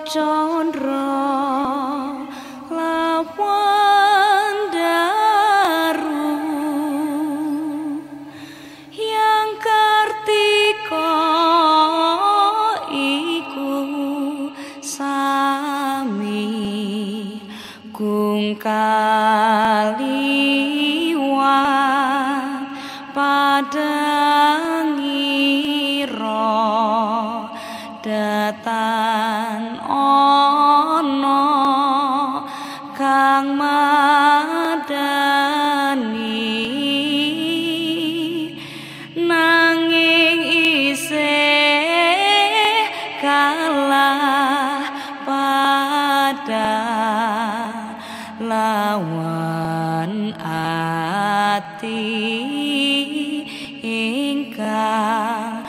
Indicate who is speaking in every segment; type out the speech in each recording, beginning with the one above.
Speaker 1: condro lawan daru yang kartika iku sami kung kaliwat padangira datan ono kang madani nanging isih kalah pada lawan ati ingkang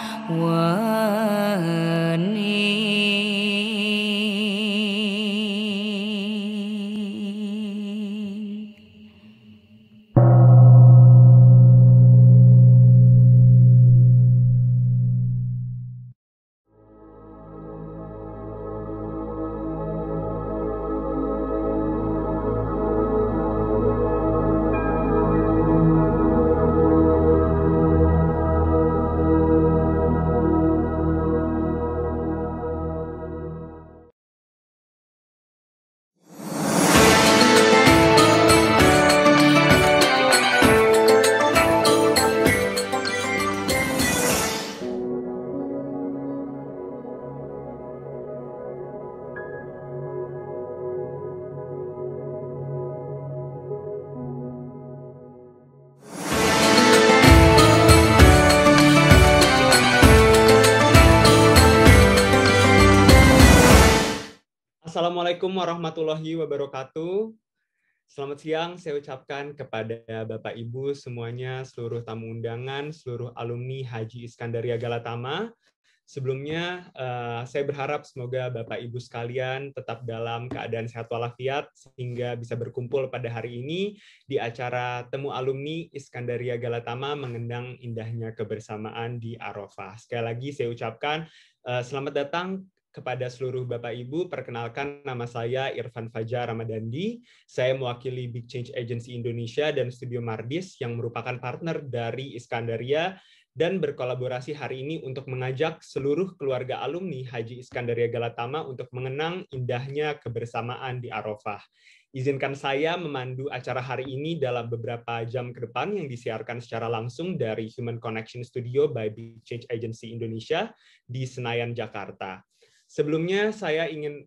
Speaker 2: Assalamualaikum warahmatullahi wabarakatuh. Selamat siang saya ucapkan kepada Bapak Ibu semuanya, seluruh tamu undangan, seluruh alumni Haji Iskandaria Galatama. Sebelumnya saya berharap semoga Bapak Ibu sekalian tetap dalam keadaan sehat walafiat sehingga bisa berkumpul pada hari ini di acara Temu Alumni Iskandaria Galatama mengenang indahnya kebersamaan di Arafah. Sekali lagi saya ucapkan selamat datang kepada seluruh Bapak Ibu. Perkenalkan, nama saya Irfan Fajar Ramadandi. Saya mewakili Big Change Agency Indonesia dan Studio Mardis yang merupakan partner dari Iskandaria dan berkolaborasi hari ini untuk mengajak seluruh keluarga alumni Haji Iskandaria Galatama untuk mengenang indahnya kebersamaan di Arafah. Izinkan saya memandu acara hari ini dalam beberapa jam ke depan yang disiarkan secara langsung dari Human Connection Studio by Big Change Agency Indonesia di Senayan, Jakarta. Sebelumnya saya ingin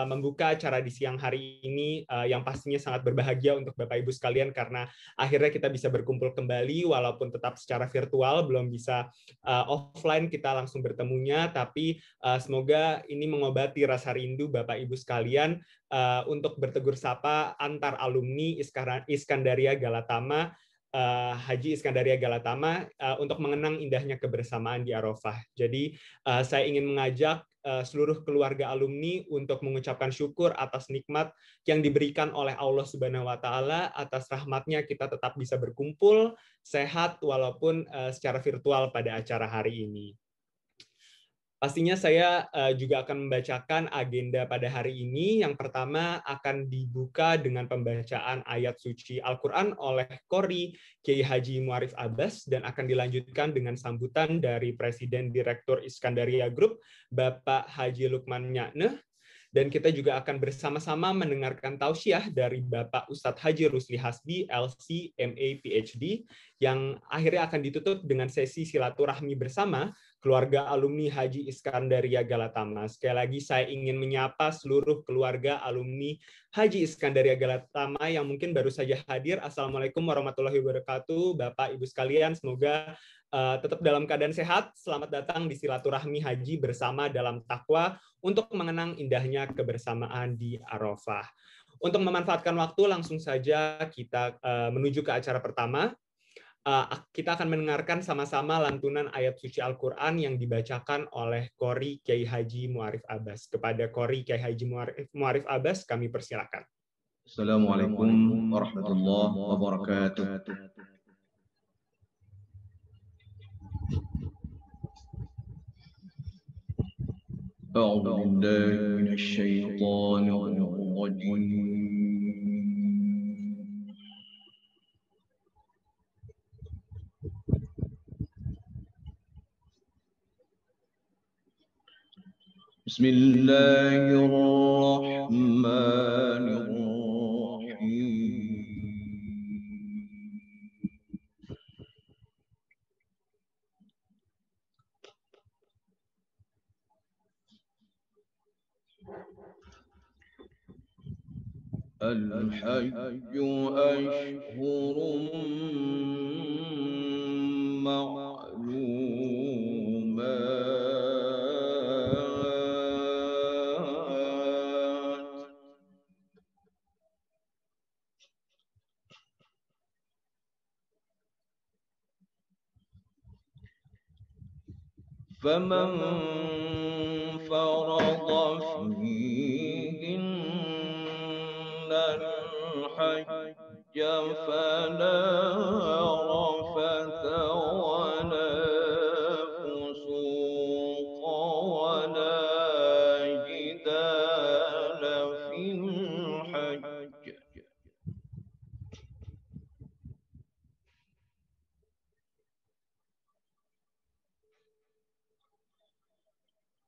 Speaker 2: membuka acara di siang hari ini yang pastinya sangat berbahagia untuk Bapak Ibu sekalian karena akhirnya kita bisa berkumpul kembali walaupun tetap secara virtual, belum bisa offline kita langsung bertemunya, tapi semoga ini mengobati rasa rindu Bapak Ibu sekalian untuk bertegur sapa antar alumni Iskandaria Galatama, Haji Iskandaria Galatama untuk mengenang indahnya kebersamaan di Arafah. Jadi saya ingin mengajak seluruh keluarga alumni untuk mengucapkan syukur atas nikmat yang diberikan oleh Allah Subhanahu wa Ta'ala, atas rahmatnya kita tetap bisa berkumpul sehat walaupun secara virtual pada acara hari ini. Pastinya saya juga akan membacakan agenda pada hari ini. Yang pertama akan dibuka dengan pembacaan ayat suci Al-Quran oleh Qori Kiai Haji Muarif Abbas dan akan dilanjutkan dengan sambutan dari Presiden Direktur Iskandaria Group, Bapak Haji Lukman Nyakneh. Dan kita juga akan bersama-sama mendengarkan tausiah dari Bapak Ustadz Haji Rusli Hasbi, LC, MA, PhD, yang akhirnya akan ditutup dengan sesi silaturahmi bersama keluarga alumni Haji Iskandaria Galatama. Sekali lagi saya ingin menyapa seluruh keluarga alumni Haji Iskandaria Galatama yang mungkin baru saja hadir. Assalamualaikum warahmatullahi wabarakatuh. Bapak, Ibu sekalian, semoga tetap dalam keadaan sehat. Selamat datang di silaturahmi haji bersama dalam takwa untuk mengenang indahnya kebersamaan di Arafah. Untuk memanfaatkan waktu, langsung saja kita menuju ke acara pertama. Kita akan mendengarkan sama-sama lantunan ayat suci Al-Quran yang dibacakan oleh Qori Kiai Haji Muarif Abbas. Kepada Qori Kiai Haji Muarif Abbas, kami persilakan.
Speaker 3: Assalamualaikum warahmatullahi wabarakatuh. أعوذ بالله من الشيطان الرجيم. بسم الله الرحمن الرحيم. الحج أشهر معلومات، فمن فرض فيهن الحج فلا رفث ولا فسوق ولا جدال في الحج،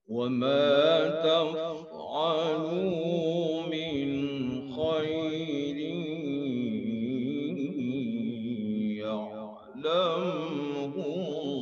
Speaker 3: وما تفعلوا من خير يعلمه الله،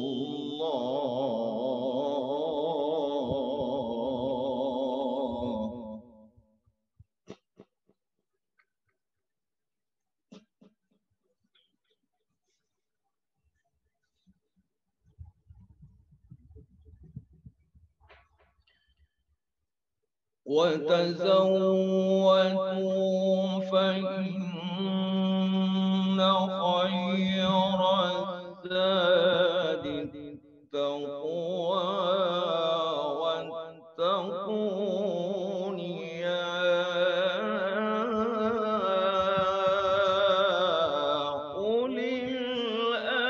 Speaker 3: وتزودوا فإن خير الزاد التقوى واتقون يا أولي الألباب.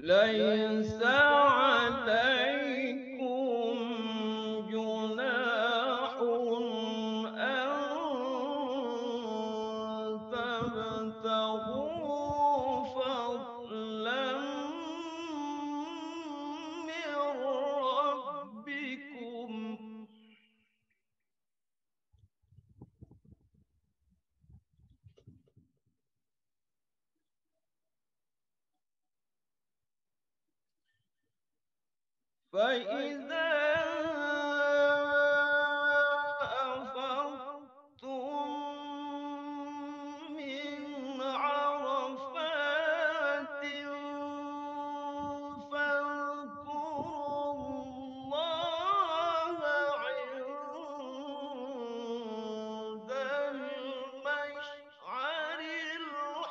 Speaker 3: ليس عليكم جناح أن تبتغوا فضلا من ربكم، فإذا أفضتم من عرفات فاذكروا الله عند المشعر الحرام،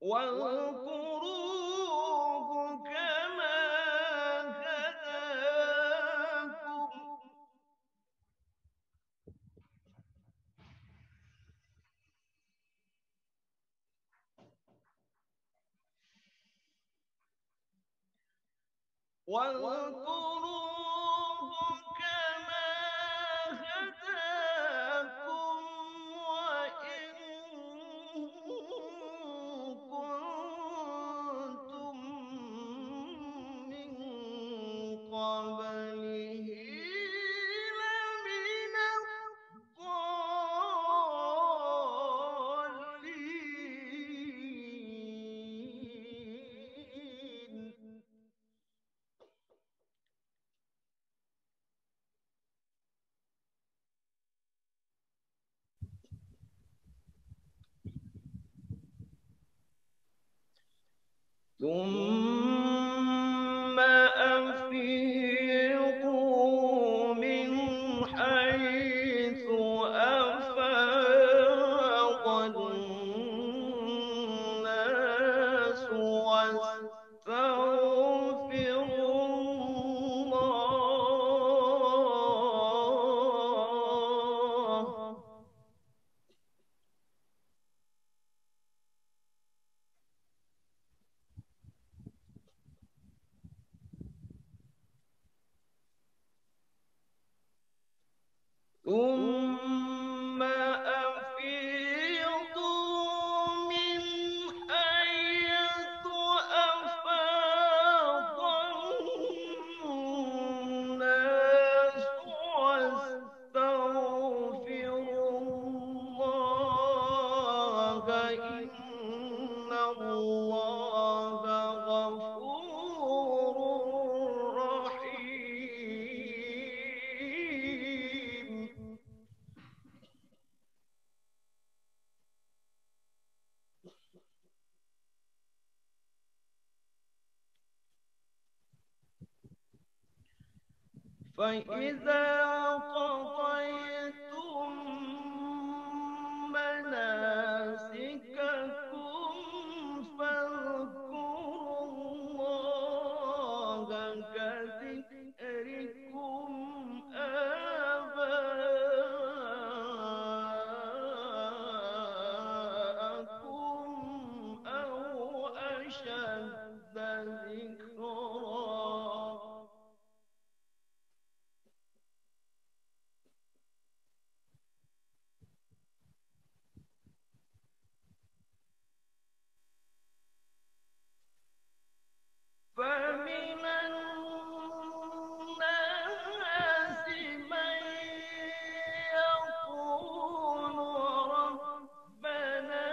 Speaker 3: واذكروه كما هداكم وإن كنتم من قبله لمن الضالين. ثم أفيضوا من حيث أفاض الناس واستغفروا الله ثم أفيضوا من حيث أفاض الناس واستغفروا الله إن الله غفور رحيم فإذا قضيتم مناسككم فاذكروا الله كذكركم آباءكم أو أشد ذكرا فمن الناس من يقول ربنا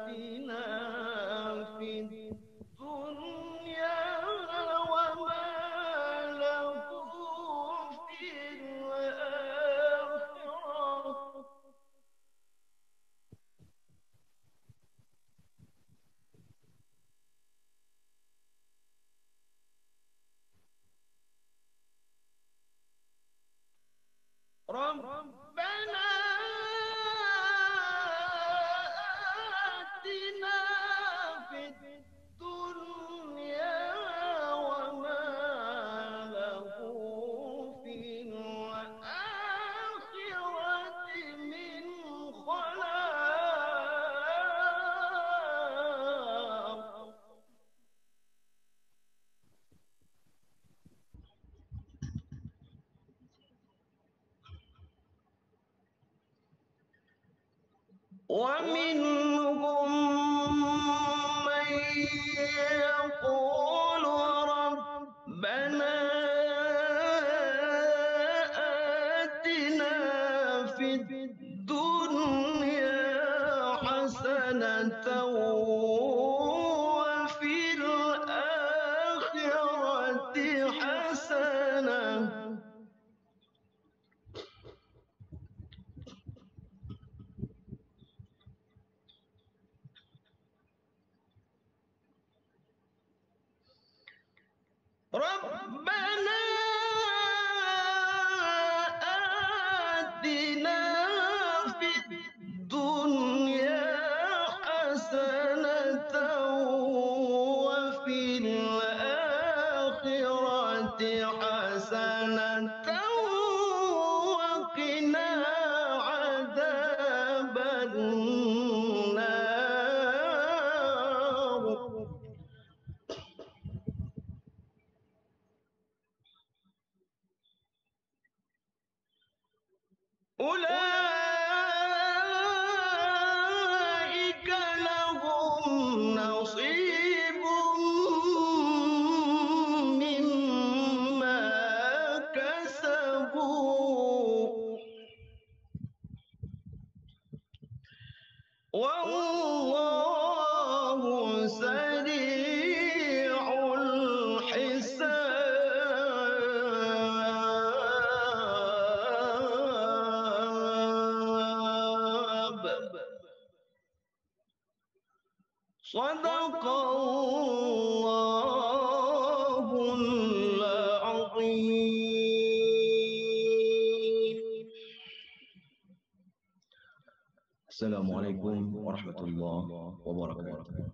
Speaker 3: آتنا في الدنيا وما له في الآخرة ربنا آتنا في الدنيا وما له في الآخرة من خلاق ومنهم من يقول ربنا آتنا في الدنيا حسنة وفي الآخرة حسنة ربنا آتنا في الدنيا حسنة وفي الآخرة حسنة وقنا عذاب النار أولئك لهم نصيب مما كسبوا والله سريع الحساب Sadaqallahul azim.
Speaker 4: Assalamualaikum warahmatullahi wabarakatuh.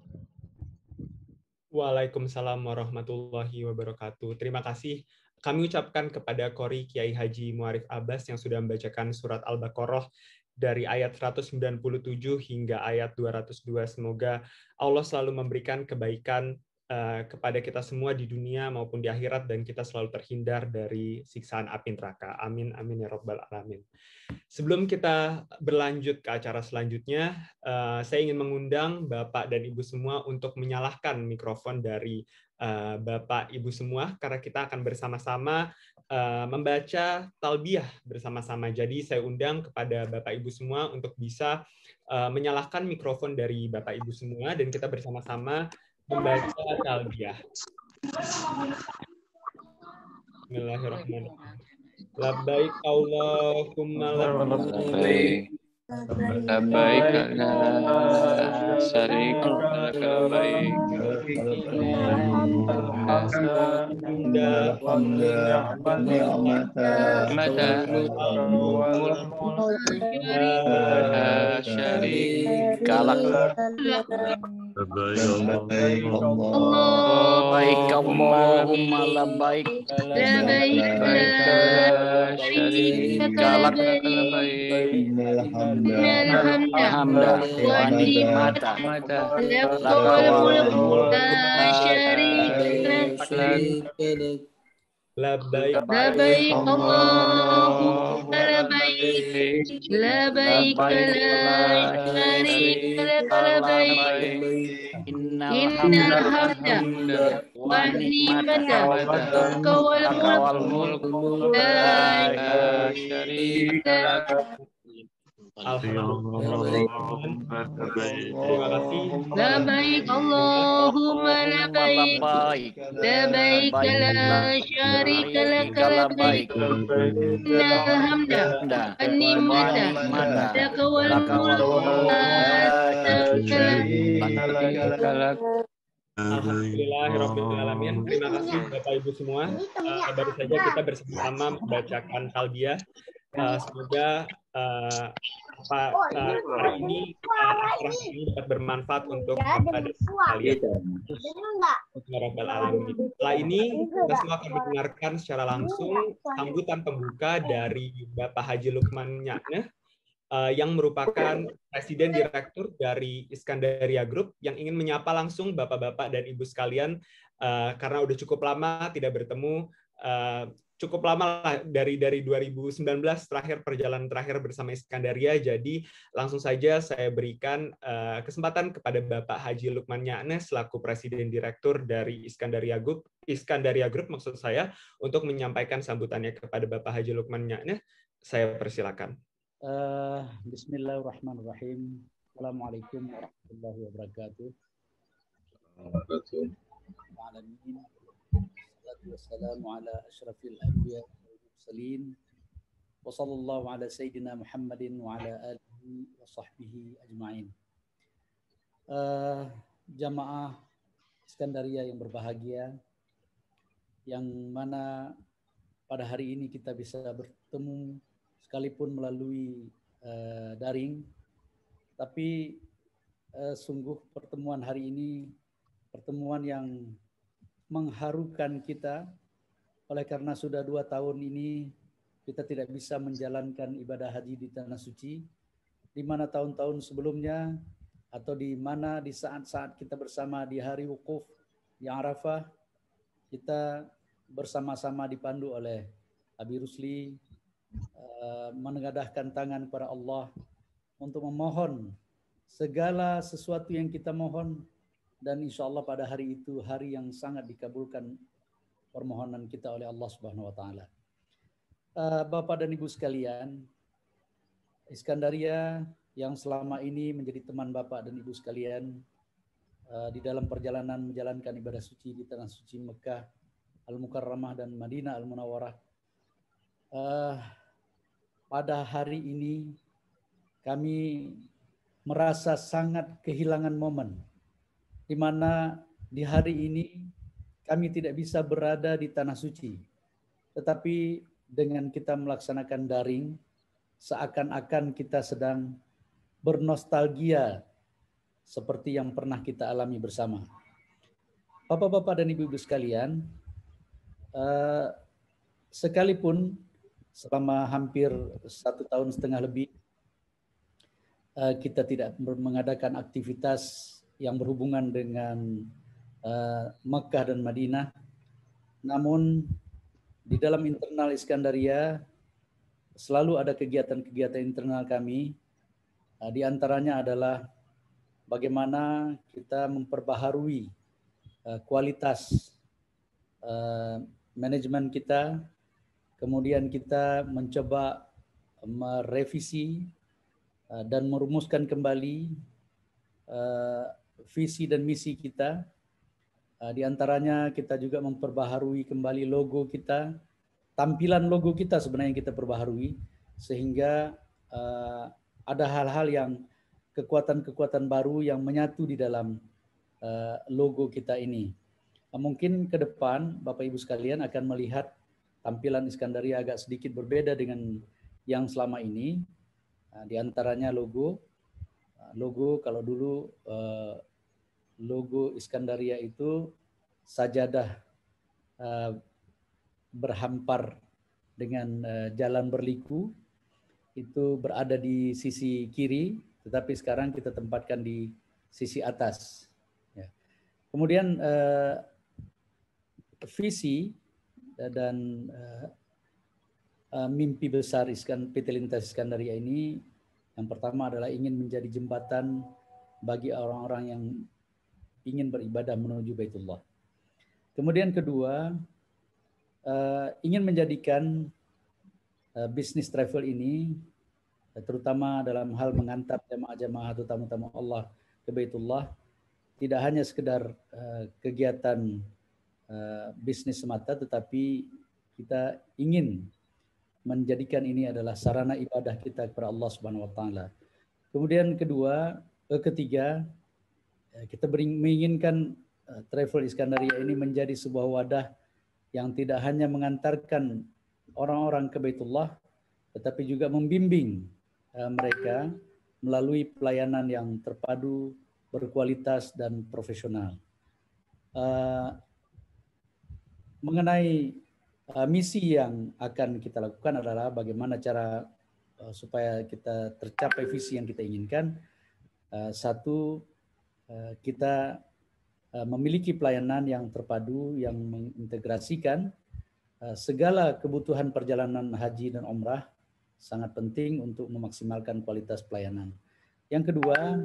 Speaker 2: Waalaikumsalam warahmatullahi wabarakatuh. Terima kasih kami ucapkan kepada Qori Kiai Haji Muarif Abbas yang sudah membacakan surat Al-Baqarah dari ayat 197 hingga ayat 202. Semoga Allah selalu memberikan kebaikan kepada kita semua di dunia maupun di akhirat, dan kita selalu terhindar dari siksaan api neraka. Amin, amin ya Rabbal Alamin. Sebelum kita berlanjut ke acara selanjutnya, saya ingin mengundang Bapak dan Ibu semua untuk menyalakan mikrofon dari Bapak Ibu semua, karena kita akan bersama-sama membaca talbiyah bersama-sama. Jadi saya undang kepada Bapak Ibu semua untuk bisa menyalakan mikrofon dari Bapak Ibu semua, dan kita bersama-sama membaca talbiyah. Bismillahirrahmanirrahim. Labbaik Allahumma labbaik.
Speaker 5: Labbaik la syarika lak labbaik.
Speaker 6: Allahumma labbaik. Labbaik la syarika lak labbaik. Alhamdulillah wa ni'mata lakal mulku la syarika lak.
Speaker 2: Labbaik
Speaker 6: Allahumma labbaik. Labbaik la syarika lak labbaik. Innal hamda wa ni'mata lakal mulku la syarika lak.
Speaker 2: Alhamdulillah. Terima kasih.
Speaker 6: Labbaik Allahumma labbaik. Labbaik la syarika lak labbaik. Innal hamda wan ni'mata laka wal mulku la syarika lak.
Speaker 2: Alhamdulillahirrahmanirrahim. Terima kasih Bapak Ibu semua. Baru saja kita bersama membacakan talbiyah. Semoga hari ini acara ini dapat bermanfaat untuk kepada kalian. Setelah ini kita semua akan mendengarkan secara langsung sambutan pembuka dari Bapak Haji Lukman Nya'neh, yang merupakan Presiden Direktur dari Iskandaria Group, yang ingin menyapa langsung Bapak-Bapak dan Ibu sekalian, karena udah cukup lama tidak bertemu, cukup lama lah dari 2019 perjalanan terakhir bersama Iskandaria. Jadi langsung saja saya berikan kesempatan kepada Bapak Haji Lukman Nya'neh selaku Presiden Direktur dari Iskandaria Group maksud saya, untuk menyampaikan sambutannya kepada Bapak Haji Lukman Nya'neh. Saya persilakan.
Speaker 7: Bismillahirrahmanirrahim. Assalamualaikum warahmatullahi wabarakatuh. Wassalamu ala asyrafil anbiya wal mursalin wa sallallahu ala sayyidina Muhammadin wa ala alihi wa sahbihi ajma'in. Jamaah Iskandaria yang berbahagia, yang mana pada hari ini kita bisa bertemu sekalipun melalui daring, tapi sungguh pertemuan hari ini pertemuan yang mengharukan kita, oleh karena sudah 2 tahun ini kita tidak bisa menjalankan ibadah haji di Tanah Suci, di mana tahun-tahun sebelumnya atau di mana di saat-saat kita bersama di hari wukuf di Arafah, kita bersama-sama dipandu oleh Abi Rusli, menengadahkan tangan kepada Allah untuk memohon segala sesuatu yang kita mohon, dan insya Allah pada hari itu hari yang sangat dikabulkan permohonan kita oleh Allah Subhanahu wa taala. Bapak dan Ibu sekalian, Iskandaria yang selama ini menjadi teman Bapak dan Ibu sekalian di dalam perjalanan menjalankan ibadah suci di Tanah Suci Mekah Al-Mukarramah dan Madinah Al-Munawwarah. Pada hari ini kami merasa sangat kehilangan momen di mana di hari ini kami tidak bisa berada di tanah suci, tetapi dengan kita melaksanakan daring, seakan-akan kita sedang bernostalgia seperti yang pernah kita alami bersama. Bapak-bapak dan ibu-ibu sekalian, sekalipun selama hampir 1,5 tahun lebih kita tidak mengadakan aktivitas yang berhubungan dengan Makkah dan Madinah, namun di dalam internal Iskandaria selalu ada kegiatan-kegiatan internal kami. Di antaranya adalah bagaimana kita memperbaharui kualitas manajemen kita, kemudian kita mencoba merevisi dan merumuskan kembali visi dan misi kita. Di antaranya kita juga memperbaharui kembali logo kita, tampilan logo kita sebenarnya yang kita perbaharui, sehingga ada hal-hal yang kekuatan-kekuatan baru yang menyatu di dalam logo kita ini. Mungkin ke depan Bapak Ibu sekalian akan melihat tampilan Iskandaria agak sedikit berbeda dengan yang selama ini. Di antaranya logo kalau dulu logo Iskandaria itu sajadah berhampar dengan jalan berliku, itu berada di sisi kiri, tetapi sekarang kita tempatkan di sisi atas. Kemudian visi dan mimpi besar PT Lintas Iskandaria ini, yang pertama adalah ingin menjadi jembatan bagi orang-orang yang ingin beribadah menuju Baitullah. Kemudian kedua, ingin menjadikan bisnis travel ini, terutama dalam hal mengantar jemaah-jemaah atau tamu-tamu Allah ke Baitullah, tidak hanya sekedar kegiatan bisnis semata, tetapi kita ingin menjadikan ini adalah sarana ibadah kita kepada Allah Subhanahu wa taala. Kemudian ketiga, kita menginginkan Travel Iskandaria ini menjadi sebuah wadah yang tidak hanya mengantarkan orang-orang ke Baitullah, tetapi juga membimbing mereka melalui pelayanan yang terpadu, berkualitas dan profesional. Mengenai misi yang akan kita lakukan adalah bagaimana cara supaya kita tercapai visi yang kita inginkan. Satu, kita memiliki pelayanan yang terpadu yang mengintegrasikan segala kebutuhan perjalanan haji dan umrah, sangat penting untuk memaksimalkan kualitas pelayanan. Yang kedua,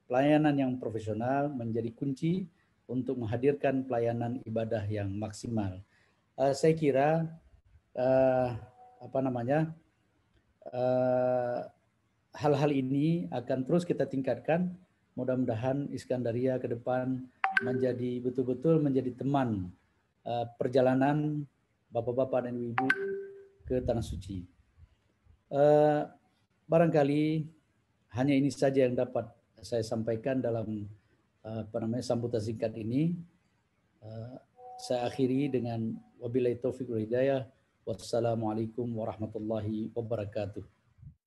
Speaker 7: pelayanan yang profesional menjadi kunci untuk menghadirkan pelayanan ibadah yang maksimal. Saya kira hal-hal ini akan terus kita tingkatkan. Mudah-mudahan Iskandaria ke depan menjadi betul-betul menjadi teman perjalanan bapak-bapak dan ibu-ibu ke Tanah Suci. Barangkali hanya ini saja yang dapat saya sampaikan dalam sambutan singkat ini. Saya akhiri dengan wabillahi taufiq wal hidayah. Wassalamualaikum warahmatullahi wabarakatuh.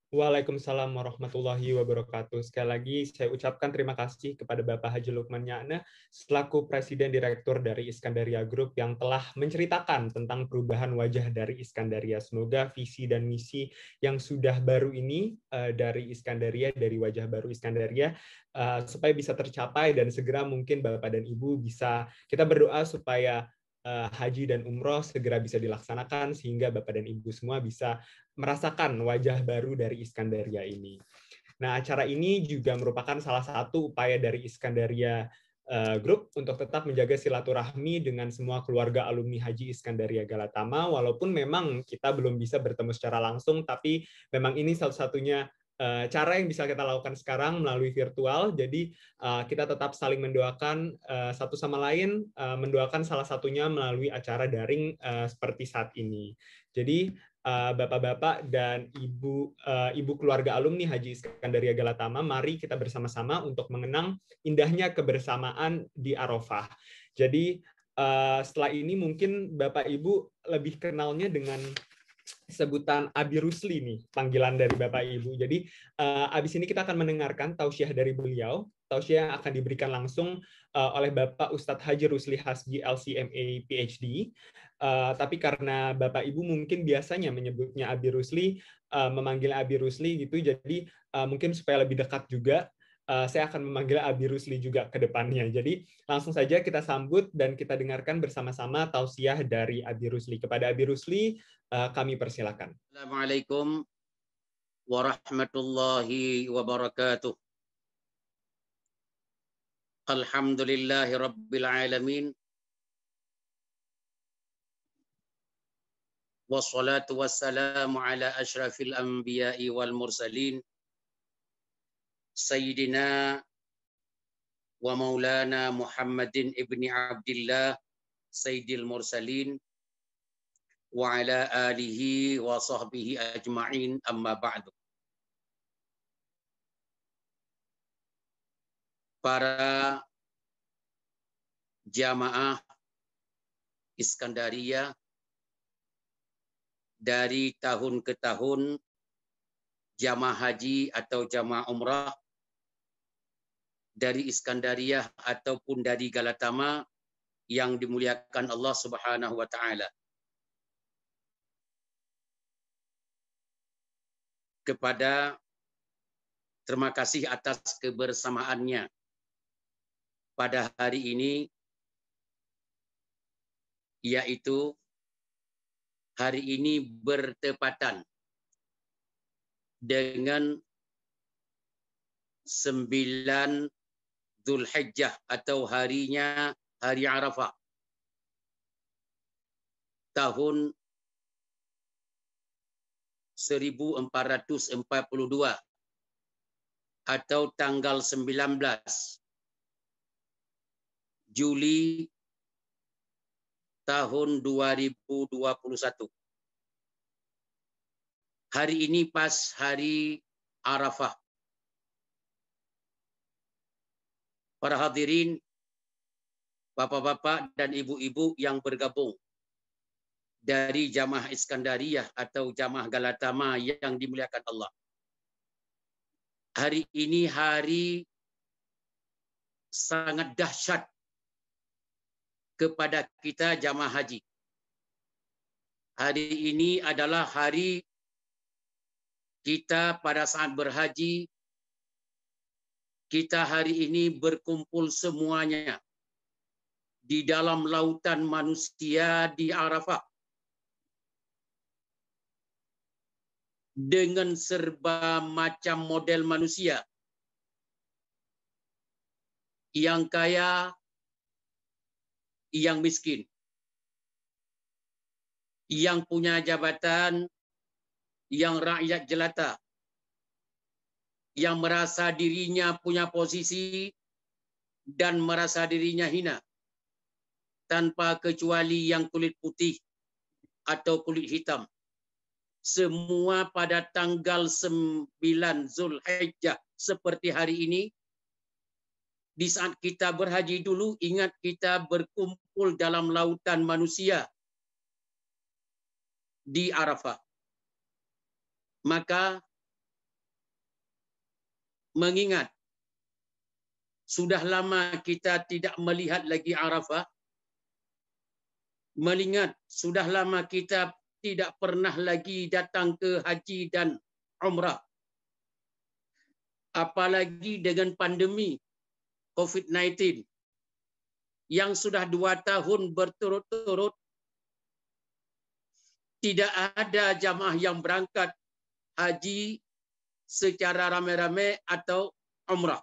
Speaker 2: Waalaikumsalam warahmatullahi wabarakatuh. Sekali lagi saya ucapkan terima kasih kepada Bapak Haji Lukman Nya'na selaku Presiden Direktur dari Iskandaria Group yang telah menceritakan tentang perubahan wajah dari Iskandaria. Semoga visi dan misi yang sudah baru ini dari Iskandaria, dari wajah baru Iskandaria, supaya bisa tercapai dan segera mungkin Bapak dan Ibu bisa, kita berdoa supaya haji dan umroh segera bisa dilaksanakan sehingga Bapak dan Ibu semua bisa merasakan wajah baru dari Iskandaria ini. Nah, acara ini juga merupakan salah satu upaya dari Iskandaria Group untuk tetap menjaga silaturahmi dengan semua keluarga alumni Haji Iskandaria Galatama, walaupun memang kita belum bisa bertemu secara langsung, tapi memang ini satu-satunya cara yang bisa kita lakukan sekarang melalui virtual. Jadi kita tetap saling mendoakan satu sama lain, mendoakan salah satunya melalui acara daring seperti saat ini. Jadi Bapak-bapak dan ibu keluarga alumni Haji Iskandaria Galatama, mari kita bersama-sama untuk mengenang indahnya kebersamaan di Arafah. Jadi setelah ini mungkin Bapak Ibu lebih kenalnya dengan sebutan Abi Rusli nih, panggilan dari Bapak Ibu. Jadi abis ini kita akan mendengarkan tausiah dari beliau. Tausiah yang akan diberikan langsung oleh Bapak Ustadz Haji Rusli Hasbi LCMA PhD. Tapi karena Bapak Ibu mungkin biasanya menyebutnya Abi Rusli, memanggil Abi Rusli gitu, jadi mungkin supaya lebih dekat juga, saya akan memanggil Abi Rusli juga ke depannya. Jadi langsung saja kita sambut dan kita dengarkan bersama-sama tausiah dari Abi Rusli. Kepada Abi Rusli, kami persilakan.
Speaker 3: Assalamualaikum warahmatullahi wabarakatuh. Alhamdulillahi rabbil alamin. Wassalatu wassalamu ala asyrafil anbiya'i wal mursalin. Sayyidina wa maulana Muhammadin ibni Abdillah Sayyidil mursalin wa ala alihi wa sahbihi ajma'in, amma ba'du. Para jamaah Iskandaria dari tahun ke tahun, jamaah haji atau jamaah umrah dari Iskandaria ataupun dari Galatama yang dimuliakan Allah Subhanahu wa taala. Terima kasih atas kebersamaannya pada hari ini, yaitu hari ini bertepatan dengan 9 Dzulhijjah atau harinya hari Arafah tahun 1442 atau tanggal 19 Juli tahun 2021. Hari ini pas hari Arafah. Para hadirin, bapak-bapak dan ibu-ibu yang bergabung dari jamaah Iskandariyah atau jamaah Galatama yang dimuliakan Allah. Hari ini hari sangat dahsyat kepada kita jamaah haji. Hari ini adalah hari kita pada saat berhaji. Kita hari ini berkumpul semuanya di dalam lautan manusia di Arafah dengan serba macam model manusia, yang kaya, yang miskin, yang punya jabatan, yang rakyat jelata, yang merasa dirinya punya posisi dan merasa dirinya hina, tanpa kecuali yang kulit putih atau kulit hitam. Semua pada tanggal 9 Dzulhijjah seperti hari ini, di saat kita berhaji dulu, ingat kita berkumpul dalam lautan manusia di Arafah. Maka mengingat sudah lama kita tidak melihat lagi Arafah, mengingat sudah lama kita tidak pernah lagi datang ke haji dan umrah, apalagi dengan pandemi COVID-19 yang sudah 2 tahun berturut-turut tidak ada jamaah yang berangkat haji secara rame-rame atau umrah.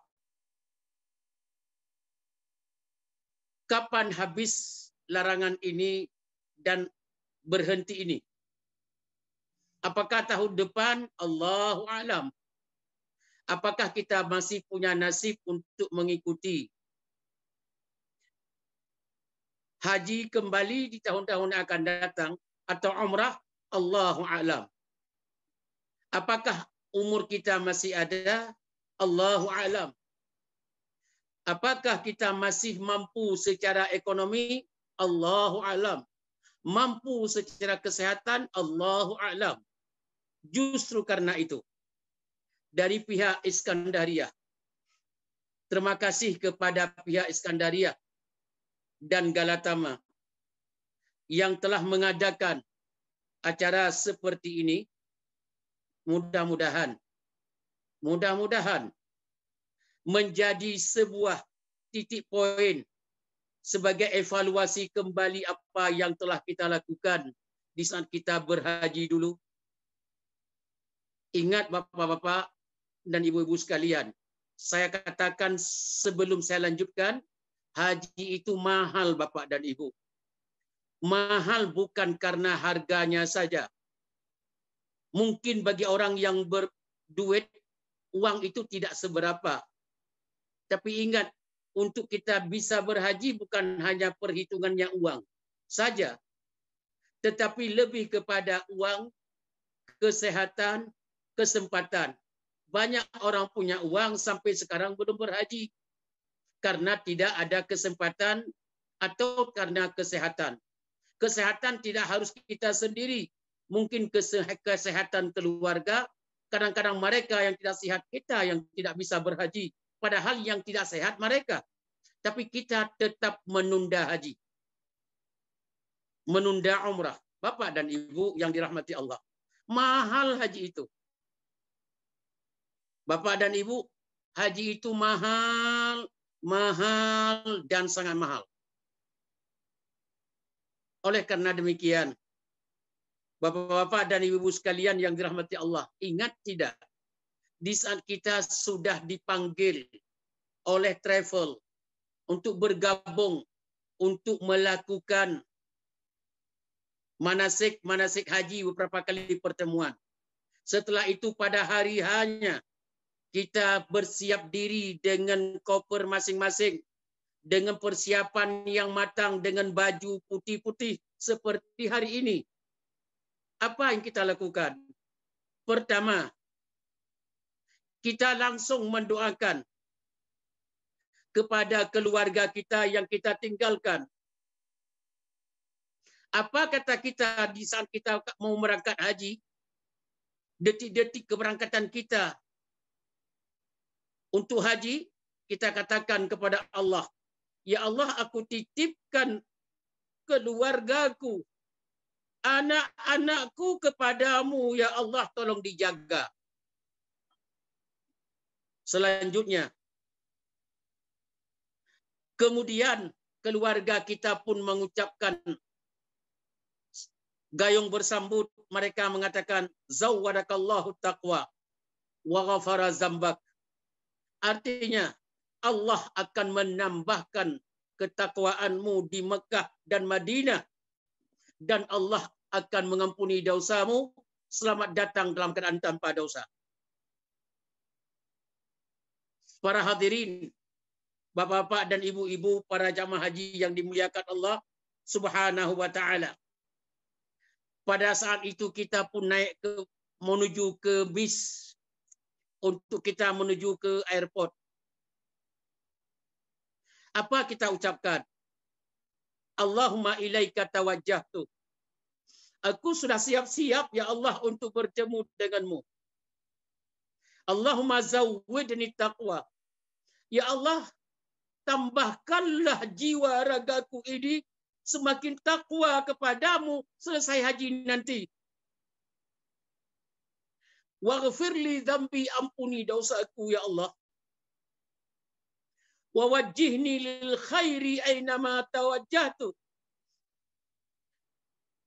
Speaker 3: Kapan habis larangan ini dan berhenti ini? Apakah tahun depan? Allahu a'lam. Apakah kita masih punya nasib untuk mengikuti haji kembali di tahun-tahun akan datang atau umrah? Allahu a'lam. Apakah umur kita masih ada? Allahu a'lam. Apakah kita masih mampu secara ekonomi? Allahu a'lam. Mampu secara kesehatan? Allahu a'lam. Justru karena itu, dari pihak Iskandariyah, terima kasih kepada pihak Iskandariyah dan Galatama yang telah mengadakan acara seperti ini. Mudah-mudahan menjadi sebuah titik poin sebagai evaluasi kembali apa yang telah kita lakukan di saat kita berhaji dulu. Ingat bapak-bapak dan ibu-ibu sekalian, saya katakan sebelum saya lanjutkan, haji itu mahal bapak dan ibu. Mahal bukan karena harganya saja. Mungkin bagi orang yang berduit, uang itu tidak seberapa. Tapi ingat, untuk kita bisa berhaji bukan hanya perhitungannya uang saja, tetapi lebih kepada uang, kesehatan, kesempatan. Banyak orang punya uang sampai sekarang belum berhaji karena tidak ada kesempatan atau karena kesehatan. Kesehatan tidak harus kita sendiri. Mungkin kesehatan keluarga, kadang-kadang mereka yang tidak sehat kita yang tidak bisa berhaji, padahal yang tidak sehat mereka. Tapi kita tetap menunda haji, menunda umrah. Bapak dan ibu yang dirahmati Allah, mahal haji itu. Bapak dan ibu, haji itu mahal, mahal dan sangat mahal. Oleh karena demikian, bapak-bapak dan ibu-ibu sekalian yang dirahmati Allah, ingat tidak? Di saat kita sudah dipanggil oleh travel untuk bergabung, untuk melakukan manasik haji beberapa kali pertemuan. Setelah itu pada hari hanya kita bersiap diri dengan koper masing-masing, dengan persiapan yang matang, dengan baju putih-putih seperti hari ini. Apa yang kita lakukan? Pertama, kita langsung mendoakan kepada keluarga kita yang kita tinggalkan. Apa kata kita di saat kita mau berangkat haji? Detik-detik keberangkatan kita untuk haji, kita katakan kepada Allah, ya Allah, aku titipkan keluargaku, anak-anakku kepadamu, ya Allah, tolong dijaga. Selanjutnya, kemudian keluarga kita pun mengucapkan gayung bersambut. Mereka mengatakan, zawwadakallahu taqwa wa ghafara zambak. Artinya, Allah akan menambahkan ketakwaanmu di Mekah dan Madinah, dan Allah akan mengampuni dosamu. Selamat datang dalam keadaan tanpa dosa. Para hadirin, bapak-bapak dan ibu-ibu, para jamaah haji yang dimuliakan Allah Subhanahu wa taala. Pada saat itu kita pun naik menuju ke bis untuk kita menuju ke airport. Apa kita ucapkan? Allahumma ilaika tawajjahtu. Aku sudah siap-siap ya Allah untuk bertemu denganmu. Allahumma zawwidni taqwa. Ya Allah, tambahkanlah jiwa ragaku ini semakin takwa kepadamu selesai haji nanti. Waghfirli dzambi, ampuni dosaku ya Allah. Wa wajjihni lil khairi ainama tawajjahtu.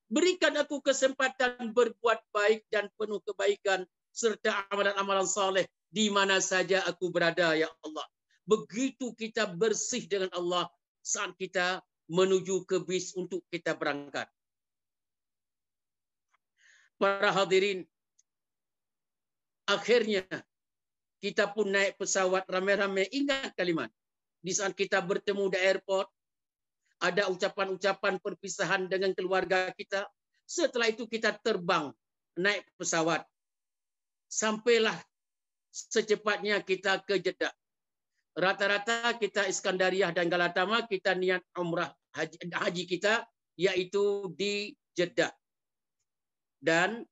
Speaker 3: Berikan aku kesempatan berbuat baik dan penuh kebaikan serta amalan-amalan saleh di mana saja aku berada ya Allah. Begitu kita bersih dengan Allah saat kita menuju ke bis untuk kita berangkat. Para hadirin, akhirnya kita pun naik pesawat ramai-ramai. Ingat kalimat, di saat kita bertemu di airport, ada ucapan-ucapan perpisahan dengan keluarga kita. Setelah itu kita terbang naik pesawat. Sampailah secepatnya kita ke Jeddah. Rata-rata kita Iskandariah dan Galatama kita niat umrah haji kita yaitu di Jeddah. Dan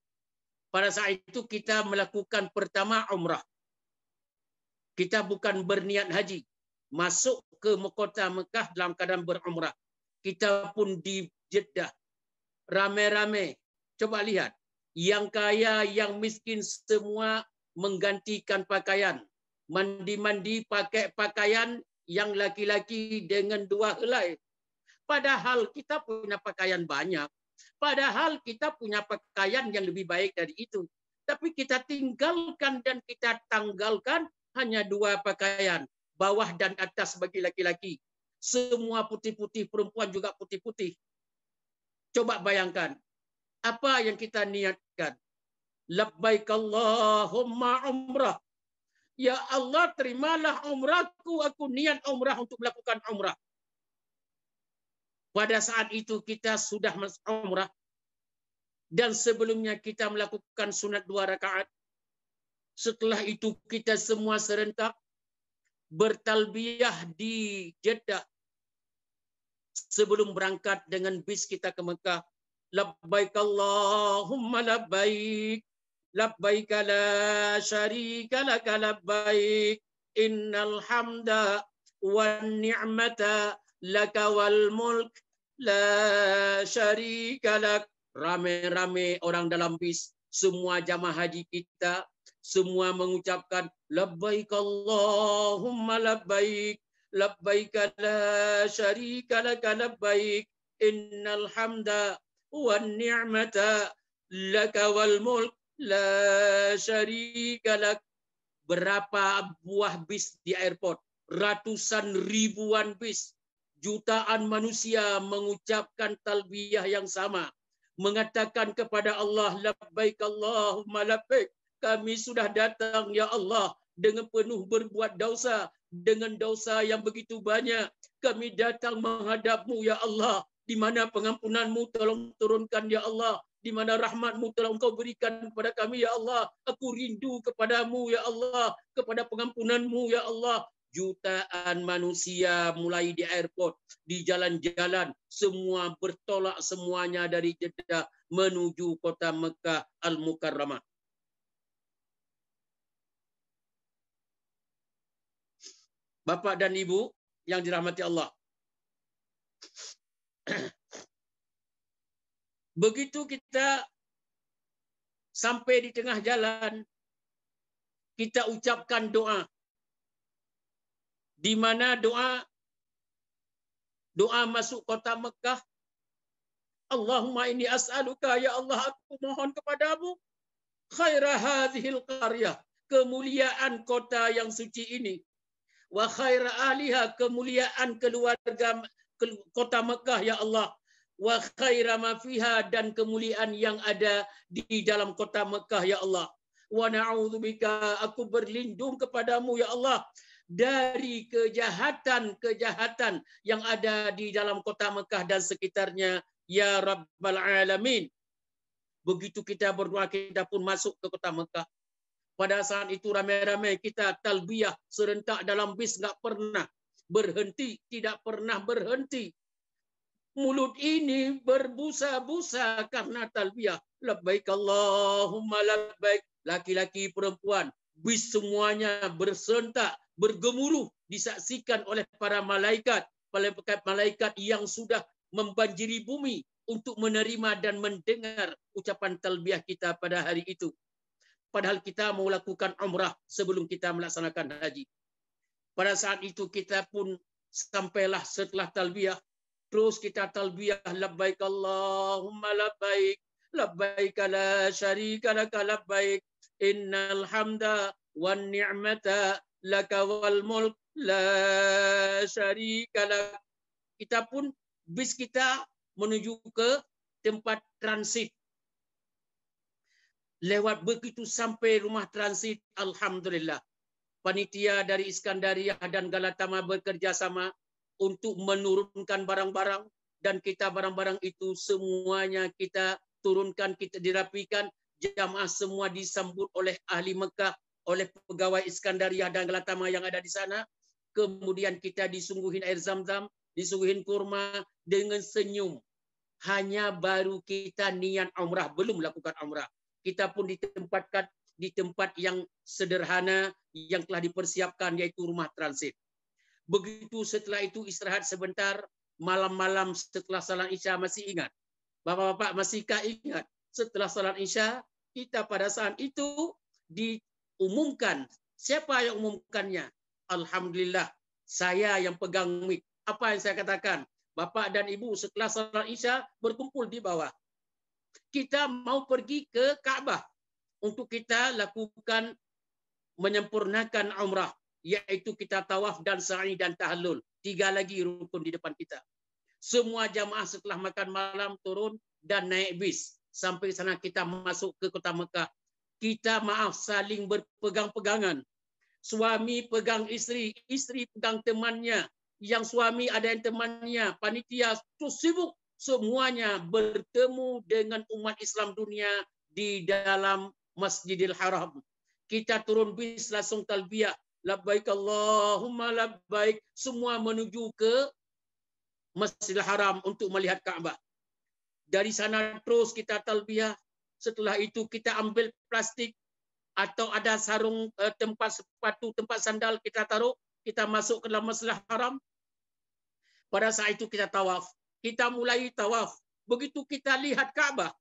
Speaker 3: pada saat itu kita melakukan pertama umrah. Kita bukan berniat haji. Masuk ke kota Mekah dalam keadaan berumrah. Kita pun di Jeddah. Rame-rame. Coba lihat. Yang kaya, yang miskin semua menggantikan pakaian. Mandi-mandi pakai pakaian yang laki-laki dengan 2 helai. Padahal kita punya pakaian banyak. Padahal kita punya pakaian yang lebih baik dari itu. Tapi kita tinggalkan dan kita tanggalkan hanya 2 pakaian. Bawah dan atas bagi laki-laki. Semua putih-putih, perempuan juga putih-putih. Coba bayangkan. Apa yang kita niatkan? Labbaik Allahumma umrah. Ya Allah, terimalah umrahku. Aku niat umrah untuk melakukan umrah. Pada saat itu kita sudah umrah. Dan sebelumnya kita melakukan sunat 2 rakaat. Setelah itu kita semua serentak bertalbiyah di Jeddah. Sebelum berangkat dengan bis kita ke Mekah. Labbaik Allahumma labbaik. Labbaik la syarika laka labbaik. Innal hamda wan ni'mata laka wal mulk la syarika lak. Rame-rame orang dalam bis, semua jamaah haji kita, semua mengucapkan labbaik Allahumma labbaik. Labbaik la syarika laka labbaik. Innal hamda wan ni'mata laka wal mulk la syarika lak. Berapa buah bis di airport? Ratusan ribuan bis. Jutaan manusia mengucapkan talbiyah yang sama. Mengatakan kepada Allah, labbaik Allahumma labbaik. Kami sudah datang ya Allah dengan penuh berbuat dosa. Dengan dosa yang begitu banyak. Kami datang menghadapmu ya Allah. Di mana pengampunanmu tolong turunkan ya Allah. Di mana rahmatmu telah engkau berikan kepada kami ya Allah. Aku rindu kepadamu ya Allah. Kepada pengampunanmu ya Allah. Jutaan manusia mulai di airport, di jalan-jalan. Semua bertolak semuanya dari Jeddah menuju kota Mekah Al-Mukarramah. Bapak dan Ibu yang dirahmati Allah. Begitu kita sampai di tengah jalan, kita ucapkan doa. Di mana doa masuk kota Mekah. Allahumma inni as'aluka ya Allah, aku mohon kepadamu khaira hadhil qaryah, kemuliaan kota yang suci ini. Wa khaira ahliha, kemuliaan keluarga kota Mekah ya Allah. Wa khaira ma fiha, dan kemuliaan yang ada di dalam kota Mekah ya Allah. Wa na'udzubika, aku berlindung kepadamu ya Allah dari kejahatan-kejahatan yang ada di dalam kota Mekah dan sekitarnya ya Rabbal Alamin. Begitu kita berdoa, kita pun masuk ke kota Mekah. Pada saat itu ramai-ramai kita talbiyah serentak dalam bis, nggak pernah berhenti, tidak pernah berhenti. Mulut ini berbusa-busa karena talbiyah. Labbaik Allahumma labbaik. Laki-laki, perempuan, bis semuanya berserentak, bergemuruh, disaksikan oleh para malaikat yang sudah membanjiri bumi untuk menerima dan mendengar ucapan talbiyah kita pada hari itu. Padahal kita mau lakukan umrah sebelum kita melaksanakan haji. Pada saat itu kita pun sampailah setelah talbiyah, terus kita talbiyah labbaik Allahumma labbaik. Labbaik la syarika laka labbaik. Innal hamda wan ni'mata laka wal mulk la syarika lak. Kita pun bis kita menuju ke tempat transit. Lewat begitu sampai rumah transit, alhamdulillah. Panitia dari Iskandariah dan Galatama bekerja sama untuk menurunkan barang-barang, dan kita barang-barang itu semuanya kita turunkan, kita dirapikan, jamaah semua disambut oleh ahli Mekah, oleh pegawai Iskandaria dan Galatama yang ada di sana. Kemudian kita disungguhin air zam-zam, disungguhin kurma dengan senyum. Hanya baru kita niat umrah, belum melakukan umrah. Kita pun ditempatkan di tempat yang sederhana yang telah dipersiapkan, yaitu rumah transit. Begitu setelah itu istirahat sebentar, malam-malam setelah salat Isya, masih ingat? Bapak-bapak masihkah ingat? Setelah salat Isya, kita pada saat itu diumumkan. Siapa yang umumkannya? Alhamdulillah, saya yang pegang mic. Apa yang saya katakan? Bapak dan Ibu setelah salat Isya berkumpul di bawah. Kita mau pergi ke Ka'bah untuk kita lakukan menyempurnakan umrah, yaitu kita tawaf dan sa'i dan tahallul. 3 lagi rukun di depan kita. Semua jamaah setelah makan malam turun dan naik bis. Sampai sana kita masuk ke kota Mekah. Kita saling berpegang-pegangan. Suami pegang istri, istri pegang temannya. Yang suami ada yang temannya, panitia terus sibuk. Semuanya bertemu dengan umat Islam dunia di dalam Masjidil Haram. Kita turun bis langsung talbiyah. Labbaik Allahumma labbaik. Semua menuju ke Masjidil Haram untuk melihat Ka'bah. Dari sana terus kita talbiyah. Setelah itu kita ambil plastik atau ada sarung tempat sepatu, tempat sandal kita taruh. Kita masuk ke dalam Masjidil Haram. Pada saat itu kita tawaf. Kita mulai tawaf. Begitu kita lihat Ka'bah.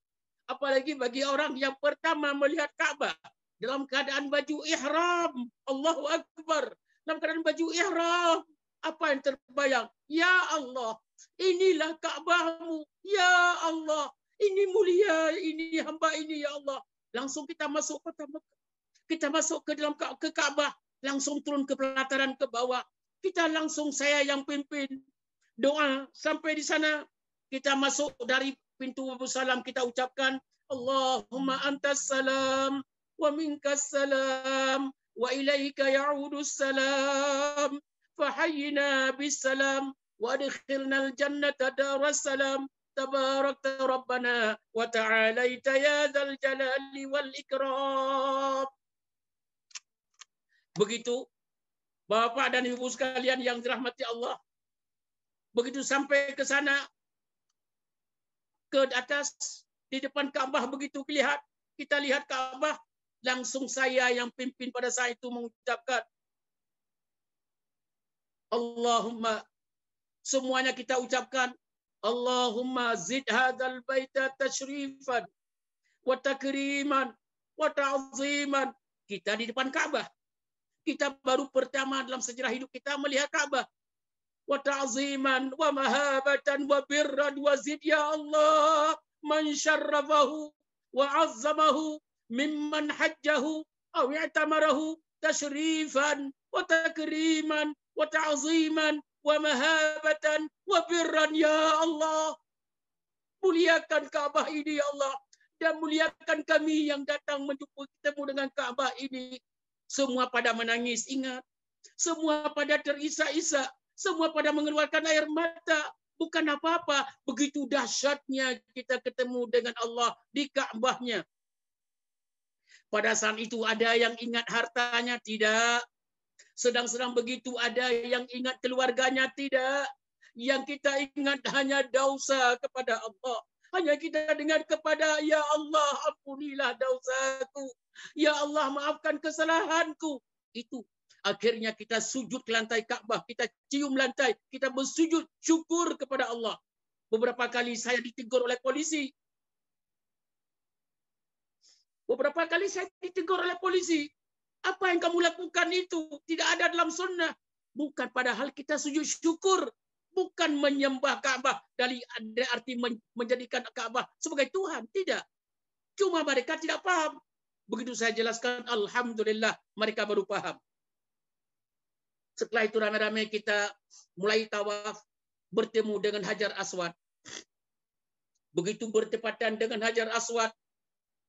Speaker 3: Apalagi bagi orang yang pertama melihat Ka'bah. Dalam keadaan baju ihram. Allahu Akbar. Dalam keadaan baju ihram. Apa yang terbayang? Ya Allah. Inilah Ka'bahmu. Ya Allah. Ini mulia. Ini hamba ini ya Allah. Langsung kita masuk kota Mekah. Kita masuk ke dalam ke Ka'bah. Langsung turun ke pelataran ke bawah. Kita langsung saya yang pimpin. Doa sampai di sana. Kita masuk dari pintu salam, kita ucapkan Allahumma antas salam wa minkas salam wa ilaika ya'udus salam fahayyina bis salam wa adkhilna al jannata daras salam tabarakta rabbana wa ta'alaita ya dzal jalali wal ikram. Begitu Bapak dan Ibu sekalian yang dirahmati Allah. Begitu sampai ke sana, ke atas, di depan Ka'bah, begitu kita lihat Ka'bah, langsung saya yang pimpin pada saat itu mengucapkan Allahumma, semuanya kita ucapkan Allahumma zid hadzal baita tashrifan wa takriman wa ta'ziman. Kita di depan Ka'bah. Kita baru pertama dalam sejarah hidup kita melihat Ka'bah. Wa ta'ziman wa mahabatan wa birran wa zid ya Allah man syarrafahu wa azzamahu mimman hajjahu aw i'tamarahu tashrifan wa takriman wa ta'ziman wa mahabatan wa birran ya Allah. Muliakan Ka'bah ini ya Allah, dan muliakan kami yang datang bertemu dengan Ka'bah ini. Semua pada menangis, ingat. Semua pada terisak-isak. Semua pada mengeluarkan air mata. Bukan apa-apa. Begitu dahsyatnya kita ketemu dengan Allah di Ka'bahnya. Pada saat itu ada yang ingat hartanya? Tidak. Sedang-sedang begitu ada yang ingat keluarganya? Tidak. Yang kita ingat hanya dosa kepada Allah. Hanya kita dengar kepada ya Allah ampunilah dosaku. Ya Allah maafkan kesalahanku. Itu. Akhirnya kita sujud ke lantai Ka'bah, kita cium lantai, kita bersujud syukur kepada Allah. Beberapa kali saya ditegur oleh polisi. Apa yang kamu lakukan itu? Tidak ada dalam sunnah. Bukan, padahal kita sujud syukur. Bukan menyembah Ka'bah dari arti menjadikan Ka'bah sebagai Tuhan. Tidak. Cuma mereka tidak paham. Begitu saya jelaskan, alhamdulillah mereka baru paham. Setelah itu ramai-ramai kita mulai tawaf, bertemu dengan Hajar Aswad. Begitu bertepatan dengan Hajar Aswad,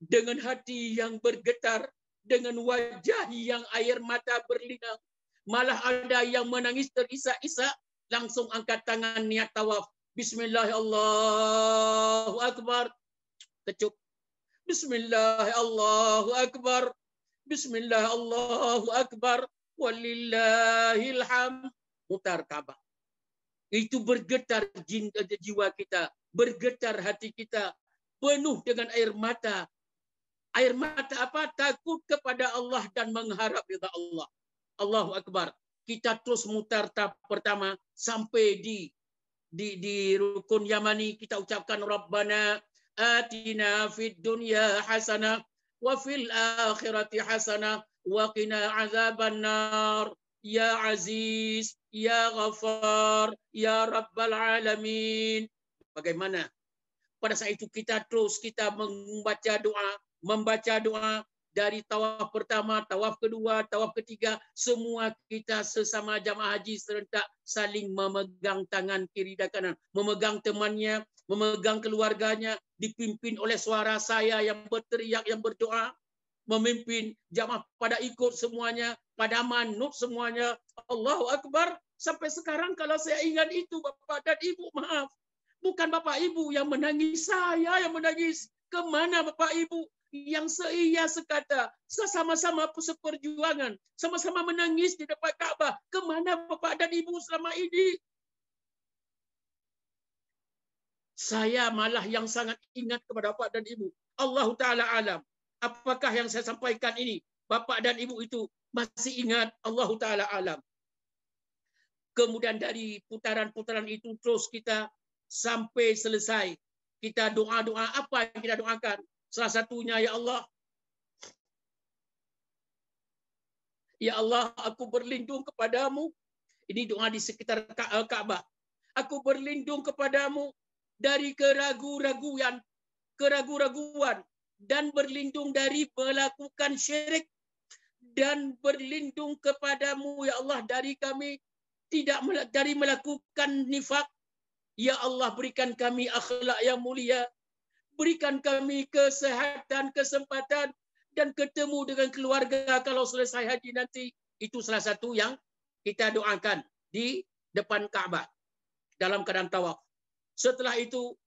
Speaker 3: dengan hati yang bergetar, dengan wajah yang air mata berlinang, malah ada yang menangis terisak-isak, langsung angkat tangan niat tawaf. Bismillah, Allahu Akbar. kecup. Bismillah, Allahu Akbar. Bismillah, Allahu Akbar. Walillahil hamd. Mutar Ka'bah. Itu bergetar jiwa kita, bergetar hati kita, penuh dengan air mata. Air mata apa? Takut kepada Allah dan mengharap ridha Allah. Allahu Akbar. Kita terus mutar tahap pertama sampai di rukun Yamani, kita ucapkan Rabbana atina fid dunya hasanah wa fil akhirati hasanah wa qina azaban nar ya aziz ya ghafar ya rabbal alamin. Bagaimana? Pada saat itu kita membaca doa dari tawaf pertama, tawaf kedua, tawaf ketiga, semua kita sesama jamaah haji serentak saling memegang tangan kiri dan kanan, memegang temannya, memegang keluarganya, dipimpin oleh suara saya yang berteriak, yang berdoa, memimpin jamaah pada ikut semuanya, pada manut semuanya. Allahu Akbar. Sampai sekarang kalau saya ingat itu, Bapak dan Ibu, maaf, bukan Bapak Ibu yang menangis, saya yang menangis. Kemana Bapak Ibu yang seia sekata, sama-sama seperjuangan, sama-sama menangis di depan Ka'bah? Kemana Bapak dan Ibu selama ini? Saya malah yang sangat ingat kepada Bapak dan Ibu. Allah Ta'ala alam. Apakah yang saya sampaikan ini Bapak dan Ibu itu masih ingat? Allah Ta'ala alam. Kemudian dari putaran-putaran itu terus kita sampai selesai. Kita doa-doa, apa yang kita doakan? Salah satunya, ya Allah, ya Allah, aku berlindung kepadamu. Ini doa di sekitar Ka'bah. Aku berlindung kepadamu dari keraguan dan berlindung dari melakukan syirik, dan berlindung kepadamu, ya Allah, dari kami dari melakukan nifak. Ya Allah, berikan kami akhlak yang mulia. Berikan kami kesehatan, kesempatan, dan ketemu dengan keluarga kalau selesai haji nanti. Itu salah satu yang kita doakan di depan Ka'bah dalam keadaan tawaf. Setelah itu,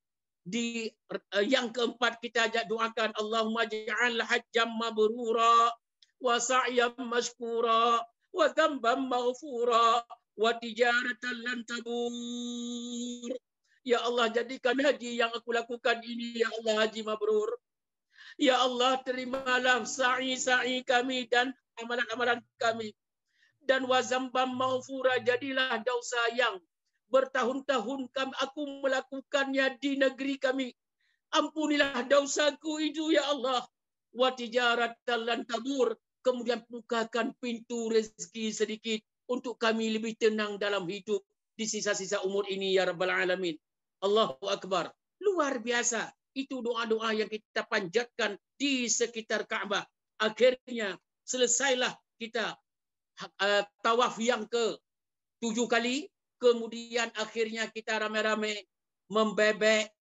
Speaker 3: yang keempat kita doakan, Allahumma ja'al hajjam mabrura wa sa'yam mashkura wa dhanban maghfura wa tijaratan lan tabur. Ya Allah, jadikan haji yang aku lakukan ini, ya Allah, haji mabrur. Ya Allah, terimalah sa'i kami dan amalan-amalan kami. Dan wazambam maghfura, jadilah dosa yang bertahun-tahun aku melakukannya di negeri kami. Ampunilah dosaku itu, ya Allah. Wa tijaratan lan tabur, kemudian bukakan pintu rezeki sedikit untuk kami lebih tenang dalam hidup di sisa-sisa umur ini, ya Rabbal Alamin. Allahu Akbar. Luar biasa. Itu doa-doa yang kita panjatkan di sekitar Ka'bah. Akhirnya selesailah kita tawaf yang ke-7 kali. Kemudian akhirnya kita rame-rame membebek.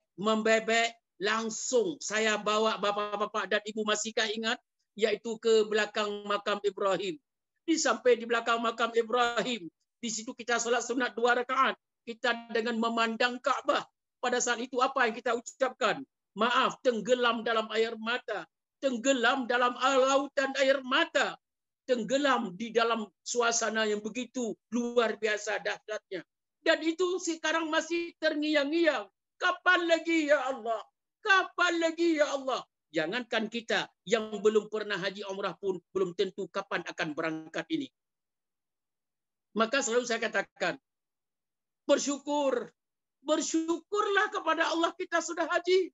Speaker 3: Langsung saya bawa bapak-bapak dan ibu, masihkah ingat? Yaitu ke belakang makam Ibrahim. Sampai di belakang makam Ibrahim. Di situ kita salat sunat 2 rakaat. Kita dengan memandang Ka'bah. Pada saat itu apa yang kita ucapkan? Maaf, tenggelam dalam air mata. Tenggelam dalam lautan air mata. Tenggelam di dalam suasana yang begitu luar biasa dahsyatnya. Dan itu sekarang masih terngiang-ngiang. Kapan lagi ya Allah? Kapan lagi ya Allah? Jangankan kita yang belum pernah haji umrah pun belum tentu kapan akan berangkat ini. Maka selalu saya katakan, bersyukurlah kepada Allah kita sudah haji.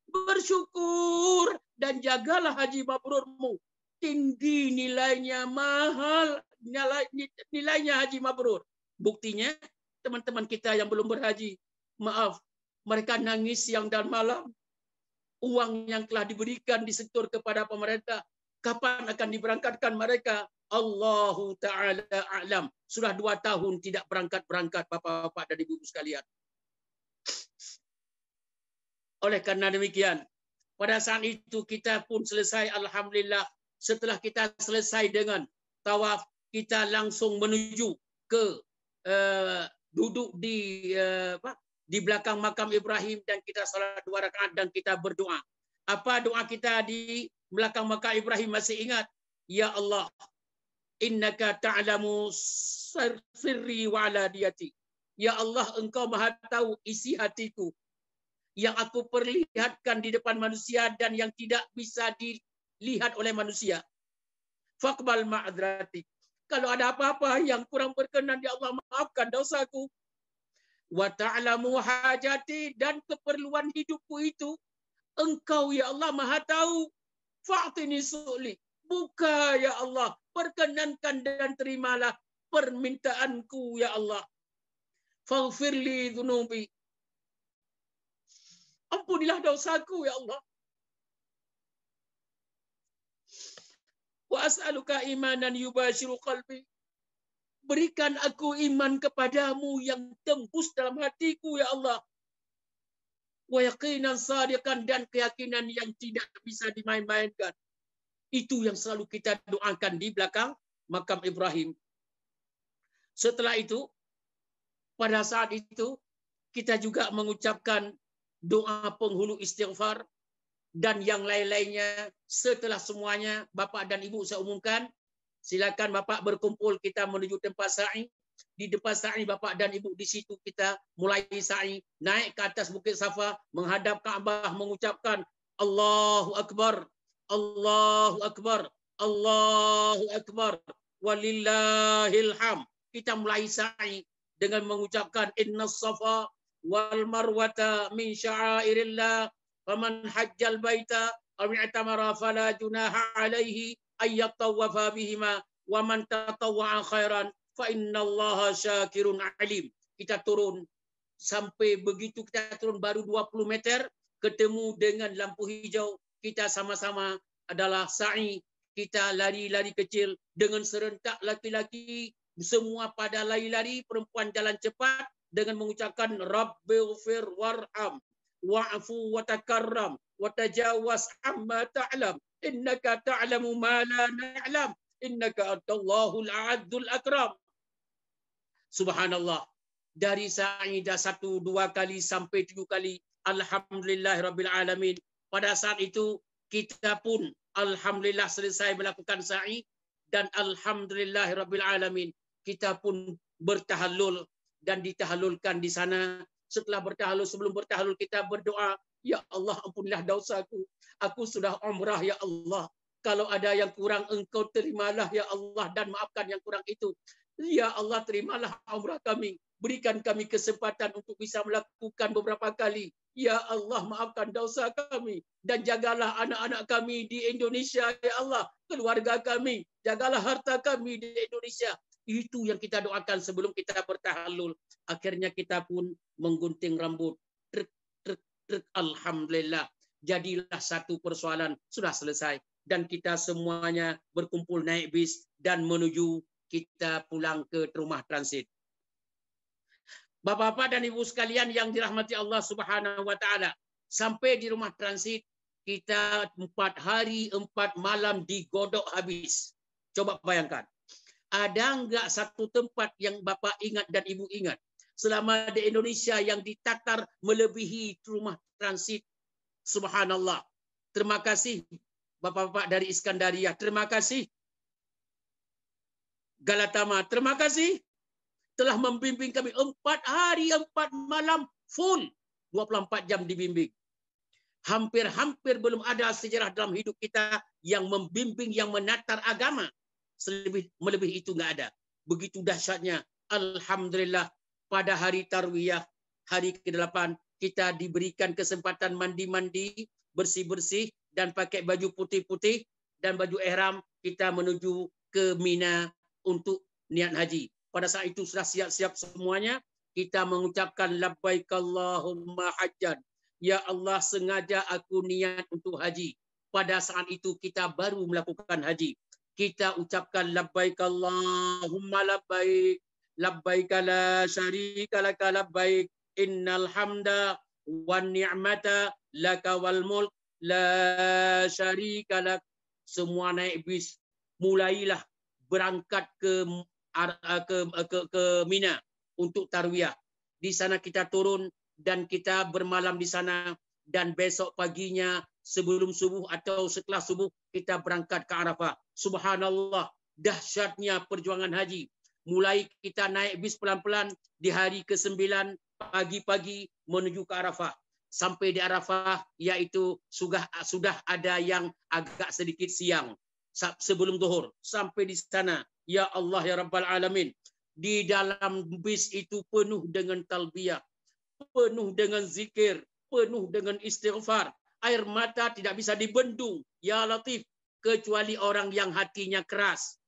Speaker 3: Bersyukur dan jagalah haji mabrurmu. Tinggi nilainya, mahal nilainya haji mabrur. Buktinya teman-teman kita yang belum berhaji, maaf, mereka nangis siang dan malam. Uang yang telah diberikan disetor kepada pemerintah, kapan akan diberangkatkan mereka? Allahu Ta'ala a'lam. Sudah 2 tahun tidak berangkat-berangkat bapak-bapak dan ibu sekalian. Oleh karena demikian, pada saat itu kita pun selesai, alhamdulillah. Setelah kita selesai dengan tawaf, kita langsung menuju ke duduk di belakang makam Ibrahim dan kita salat 2 rakaat dan kita berdoa. Apa doa kita di belakang makam Ibrahim masih ingat? Ya Allah, innaka ta'lamu sirri wa alaniyati. Ya Allah, engkau maha tahu isi hatiku yang aku perlihatkan di depan manusia dan yang tidak bisa dilihat oleh manusia. Faqbal ma'adrati. Kalau ada apa-apa yang kurang berkenan, ya Allah, maafkan dosaku. Wa ta'lamu hajati, dan keperluan hidupku itu engkau ya Allah maha tahu. Fa'tini su'li. Buka ya Allah, perkenankan dan terimalah permintaanku ya Allah. Faghfirli dhunubi. Ampunilah dosaku ya Allah. Wa as'aluka imanan yubashiru qalbi. Berikan aku iman kepadamu yang tembus dalam hatiku ya Allah. Wa yaqinan sadiqan, dan keyakinan yang tidak bisa dimain-mainkan. Itu yang selalu kita doakan di belakang makam Ibrahim. Setelah itu, pada saat itu, kita juga mengucapkan doa penghulu istighfar dan yang lain-lainnya. Setelah semuanya, Bapak dan Ibu saya umumkan, silakan Bapak berkumpul, kita menuju tempat sa'i. Di depan sa'i Bapak dan Ibu, di situ kita mulai sa'i, naik ke atas Bukit Safa, menghadap Ka'bah, mengucapkan Allahu Akbar, Allahu Akbar, Allahu Akbar, walillahil ham. Kita mulai sa'i dengan mengucapkan innas safa wal marwata min sya'airillah, faman hajjal baita aw i'tamara fala junaha alaihi ayyatawafa bihima, wa man tatawwa'a khairan fa innallaha syakirun alim. Kita turun sampai begitu, kita turun baru 20 meter ketemu dengan lampu hijau. Kita sama-sama adalah sa'i, kita lari-lari kecil dengan serentak, laki-laki semua pada lari-lari, perempuan jalan cepat dengan mengucapkan Rabbighfir warham wa'fu wa takarram wa tajawaz amma ta'lam innaka ta'lamu ma la na'lam innaka antallahul a'adzul akram. Subhanallah. Dari sa'idah 1, 2 kali sampai 7 kali. Alhamdulillahirabbil alamin. Pada saat itu kita pun alhamdulillah selesai melakukan sa'i, dan alhamdulillahirabbil alamin kita pun bertahallul dan ditahallulkan di sana. Setelah bertahallul, sebelum bertahallul kita berdoa, ya Allah ampunilah dosaku. Aku sudah umrah ya Allah. Kalau ada yang kurang engkau terimalah ya Allah, dan maafkan yang kurang itu. Ya Allah, terimalah umrah kami. Berikan kami kesempatan untuk bisa melakukan beberapa kali. Ya Allah, maafkan dosa kami. Dan jagalah anak-anak kami di Indonesia, ya Allah. Keluarga kami. Jagalah harta kami di Indonesia. Itu yang kita doakan sebelum kita bertahallul. Akhirnya kita pun menggunting rambut. Truk, truk, truk. Alhamdulillah. Jadilah satu persoalan. Sudah selesai. Dan kita semuanya berkumpul naik bis dan menuju kita pulang ke rumah transit. Bapak-bapak dan ibu sekalian yang dirahmati Allah Subhanahu wa taala, sampai di rumah transit kita 4 hari 4 malam digodok habis. Coba bayangkan. Ada enggak satu tempat yang Bapak ingat dan Ibu ingat selama di Indonesia yang ditatar melebihi rumah transit? Subhanallah. Terima kasih Bapak-bapak dari Iskandaria. Terima kasih Galatama. Terima kasih telah membimbing kami 4 hari 4 malam full 24 jam dibimbing. Hampir-hampir belum ada sejarah dalam hidup kita yang membimbing, yang menatar agama. Melebihi itu enggak ada. Begitu dahsyatnya. Alhamdulillah, pada hari Tarwiyah, hari ke-8, kita diberikan kesempatan mandi-mandi, bersih-bersih, dan pakai baju putih-putih dan baju ihram. Kita menuju ke Mina untuk niat haji. Pada saat itu sudah siap-siap semuanya. Kita mengucapkan labbaik Allahumma hajjan. Ya Allah, sengaja aku niat untuk haji. Pada saat itu kita baru melakukan haji. Kita ucapkan labbaik Allahumma labbaik. Labbaik la syarika laka labbaik. Innal hamda wan ni'mata laka wal mulk la syarika lak. Semua naik bis. Mulailah berangkat ke Mina untuk Tarwiyah. Di sana kita turun dan kita bermalam di sana. dan besok paginya sebelum subuh atau setelah subuh kita berangkat ke Arafah. Subhanallah, dahsyatnya perjuangan haji. Mulai kita naik bis pelan-pelan di hari ke-9 pagi-pagi menuju ke Arafah. Sampai di Arafah yaitu sudah ada yang agak sedikit siang sebelum zuhur. Sampai di sana, ya Allah ya Rabbal Alamin, di dalam bis itu penuh dengan talbiyah, penuh dengan zikir, penuh dengan istighfar. Air mata tidak bisa dibendung, ya Latif, kecuali orang yang hatinya keras.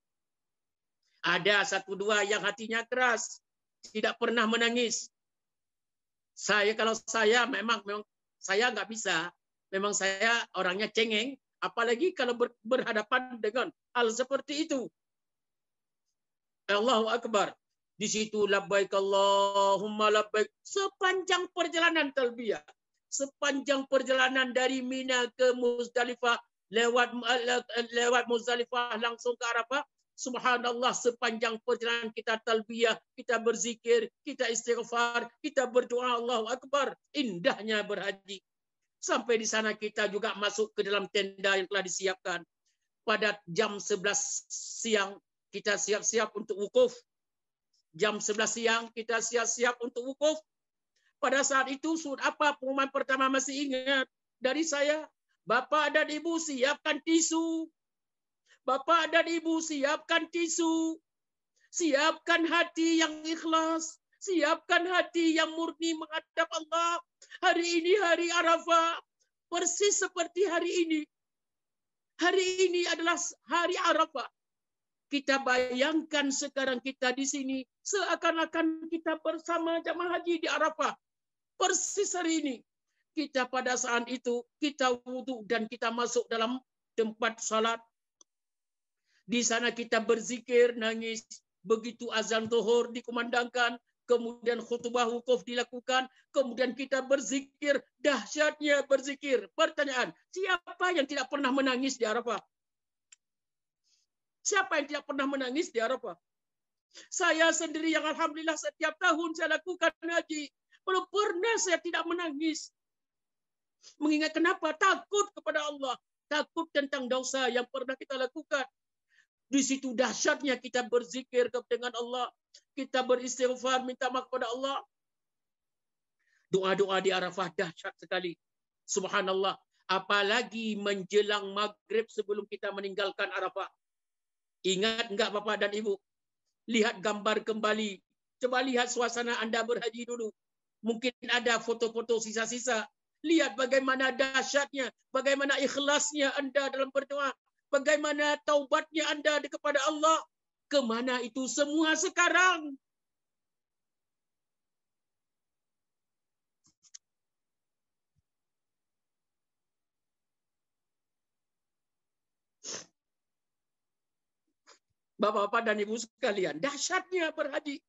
Speaker 3: Ada 1-2 yang hatinya keras, tidak pernah menangis. Kalau saya memang saya nggak bisa. Memang saya orangnya cengeng, apalagi kalau berhadapan dengan hal seperti itu. Allahu Akbar. Di situ labbaik Allahumma labbaik. Sepanjang perjalanan talbiyah, sepanjang perjalanan dari Mina ke Muzdalifah, lewat Muzdalifah langsung ke Arafah. Subhanallah, sepanjang perjalanan kita talbiyah, kita berzikir, kita istighfar, kita berdoa, Allahu Akbar. Indahnya berhaji. Sampai di sana kita juga masuk ke dalam tenda yang telah disiapkan. Pada jam 11 siang kita siap-siap untuk wukuf. Jam 11 siang kita siap-siap untuk wukuf. Pada saat itu apa pengumuman pertama masih ingat dari saya? Bapak dan Ibu siapkan tisu. Bapak dan Ibu siapkan tisu. Siapkan hati yang ikhlas. Siapkan hati yang murni menghadap Allah. Hari ini hari Arafah. Persis seperti hari ini. Hari ini adalah hari Arafah. Kita bayangkan sekarang kita di sini. Seakan-akan kita bersama jamaah haji di Arafah. Persis hari ini. Kita pada saat itu, kita wudhu dan kita masuk dalam tempat salat. Di sana kita berzikir, nangis. Begitu azan zuhur dikumandangkan, kemudian khutbah wukuf dilakukan, kemudian kita berzikir, dahsyatnya berzikir. Pertanyaan, siapa yang tidak pernah menangis di Arafah? Siapa yang tidak pernah menangis di Arafah? Saya sendiri yang alhamdulillah setiap tahun saya lakukan haji, belum pernah saya tidak menangis. Mengingat kenapa? Takut kepada Allah, takut tentang dosa yang pernah kita lakukan. Di situ dahsyatnya kita berzikir dengan Allah. Kita beristighfar, minta maaf kepada Allah. Doa-doa di Arafah dahsyat sekali. Subhanallah. Apalagi menjelang maghrib sebelum kita meninggalkan Arafah. Ingat enggak Bapak dan Ibu? Lihat gambar kembali. Coba lihat suasana Anda berhaji dulu. Mungkin ada foto-foto sisa-sisa. Lihat bagaimana dahsyatnya. Bagaimana ikhlasnya Anda dalam berdoa. Bagaimana taubatnya Anda kepada Allah. Kemana itu semua sekarang? Bapak-bapak dan ibu sekalian, dahsyatnya berhaji.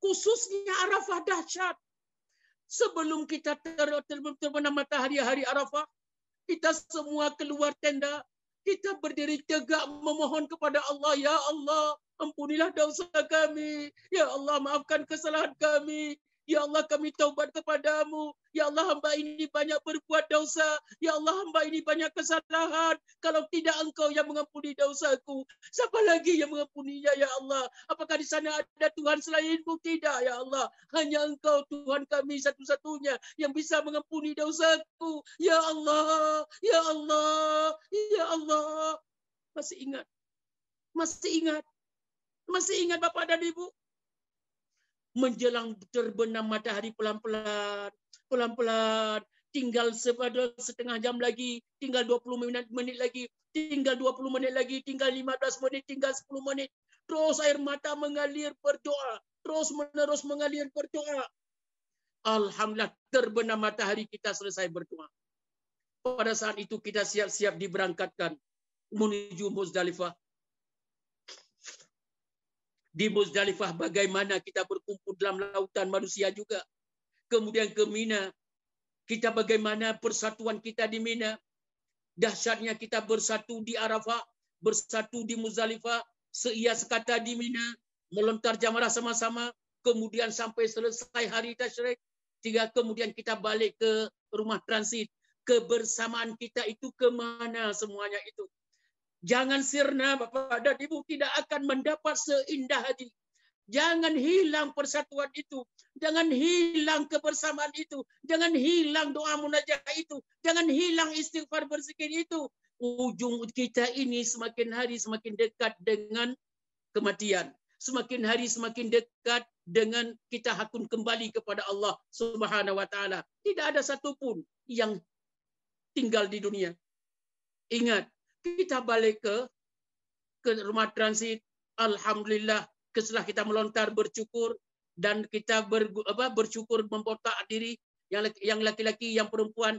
Speaker 3: Khususnya Arafah dahsyat. Sebelum kita terbenam matahari hari Arafah, kita semua keluar tenda. Kita berdiri tegak memohon kepada Allah, ya Allah, ampunilah dosa kami. Ya Allah, maafkan kesalahan kami. Ya Allah, kami taubat kepadamu. Ya Allah, hamba ini banyak berbuat dosa. Ya Allah, hamba ini banyak kesalahan. Kalau tidak Engkau yang mengampuni dosaku, siapa lagi yang mengampuninya, ya Allah? Apakah di sana ada Tuhan selain-Mu? Tidak, ya Allah. Hanya Engkau, Tuhan kami satu-satunya yang bisa mengampuni dosaku. Ya Allah, ya Allah, ya Allah. Masih ingat? Masih ingat? Masih ingat Bapak dan Ibu? Menjelang terbenam matahari pelan-pelan, tinggal setengah jam lagi, tinggal 20 menit lagi, tinggal 20 menit lagi, tinggal 15 menit, tinggal 10 menit. Terus air mata mengalir berdoa, terus menerus mengalir berdoa. Alhamdulillah terbenam matahari kita selesai berdoa. Pada saat itu kita siap-siap diberangkatkan menuju Muzdalifah. Di Muzdalifah bagaimana kita berkumpul dalam lautan manusia juga. Kemudian ke Mina. Kita bagaimana persatuan kita di Mina. Dahsyatnya kita bersatu di Arafah. Bersatu di Muzdalifah. Seia sekata di Mina. Melontar jamrah sama-sama. Kemudian sampai selesai hari tasyrik. kemudian kita balik ke rumah transit. Kebersamaan kita itu kemana semuanya itu? Jangan sirna Bapak dan Ibu, tidak akan mendapat seindah haji. Jangan hilang persatuan itu. Jangan hilang kebersamaan itu. Jangan hilang doa munajat itu. Jangan hilang istighfar berzikir itu. Ujung kita ini semakin hari semakin dekat dengan kematian. Semakin hari semakin dekat dengan kita hakun kembali kepada Allah Subhanahu wa taala. Tidak ada satupun yang tinggal di dunia. Ingat, kita balik ke rumah transit. Alhamdulillah, setelah kita melontar bercukur dan kita bercukur membotak diri, yang laki-laki yang perempuan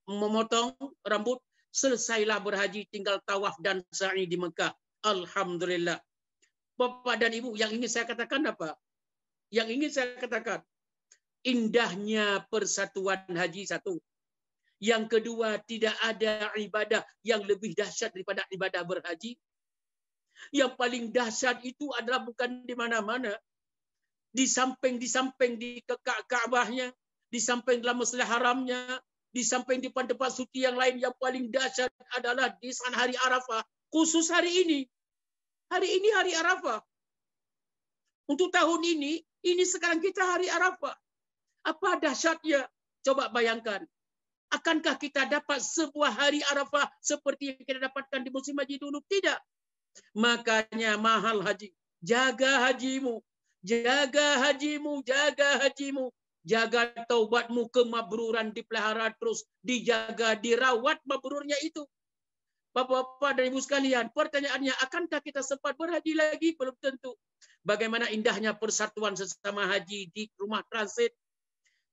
Speaker 3: memotong rambut, selesailah berhaji, tinggal tawaf dan sa'i di Mekah. Alhamdulillah. Bapak dan Ibu, yang ingin saya katakan apa? Yang ingin saya katakan, indahnya persatuan haji satu. Yang kedua, tidak ada ibadah yang lebih dahsyat daripada ibadah berhaji. Yang paling dahsyat itu adalah bukan di mana-mana. Di samping di Ka'bahnya, di samping dalam Masjidil Haramnya, di samping di tempat suci yang lain, yang paling dahsyat adalah di saat hari Arafah. Khusus hari ini. Hari ini hari Arafah. Untuk tahun ini sekarang kita hari Arafah. Apa dahsyatnya? Coba bayangkan. Akankah kita dapat sebuah hari Arafah seperti yang kita dapatkan di musim haji dulu? Tidak. Makanya mahal haji. Jaga hajimu. Jaga hajimu. Jaga hajimu. Jaga taubatmu, kemabruran dipelihara terus. Dijaga, dirawat mabrurnya itu. Bapak-bapak dan ibu sekalian, pertanyaannya, akankah kita sempat berhaji lagi? Belum tentu. Bagaimana indahnya persatuan sesama haji di rumah transit.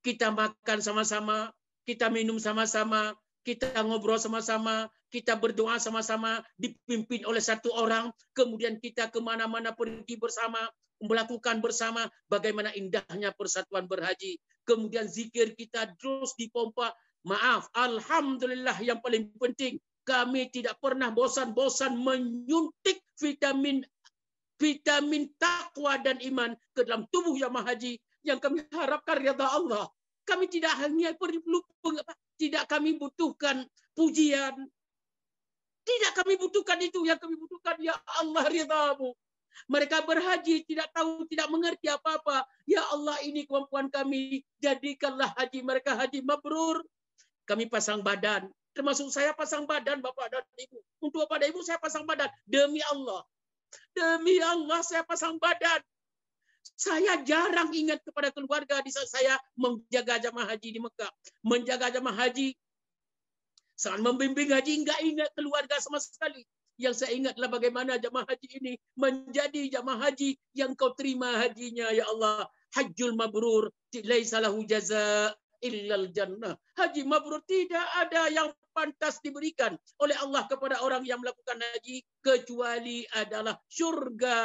Speaker 3: Kita makan sama-sama, kita minum sama-sama, kita ngobrol sama-sama, kita berdoa sama-sama, dipimpin oleh satu orang, kemudian kita kemana-mana pergi bersama, melakukan bersama, bagaimana indahnya persatuan berhaji. Kemudian zikir kita terus dipompa. Maaf, alhamdulillah yang paling penting, kami tidak pernah bosan-bosan menyuntik vitamin takwa dan iman ke dalam tubuh jamaah haji yang kami harapkan ridha Allah. Kami tidak hanya perlu, tidak kami butuhkan pujian. Tidak kami butuhkan itu, yang kami butuhkan ya Allah ridha-Mu. Mereka berhaji tidak tahu, tidak mengerti apa-apa. Ya Allah, ini kemampuan kami. Jadikanlah haji mereka haji mabrur. Kami pasang badan. Termasuk saya pasang badan, Bapak dan Ibu. Untuk Bapak dan Ibu saya pasang badan. Demi Allah. Demi Allah saya pasang badan. Saya jarang ingat kepada keluarga di saat saya menjaga jamaah haji di Mekah. Menjaga jamaah haji. Saat membimbing haji, enggak ingat keluarga sama sekali. Yang saya ingat adalah bagaimana jamaah haji ini menjadi jamaah haji yang kau terima hajinya, ya Allah. Hajjul mabrur, laisa lahu jaza illal jannah. Haji mabrur tidak ada yang pantas diberikan oleh Allah kepada orang yang melakukan haji kecuali adalah surga,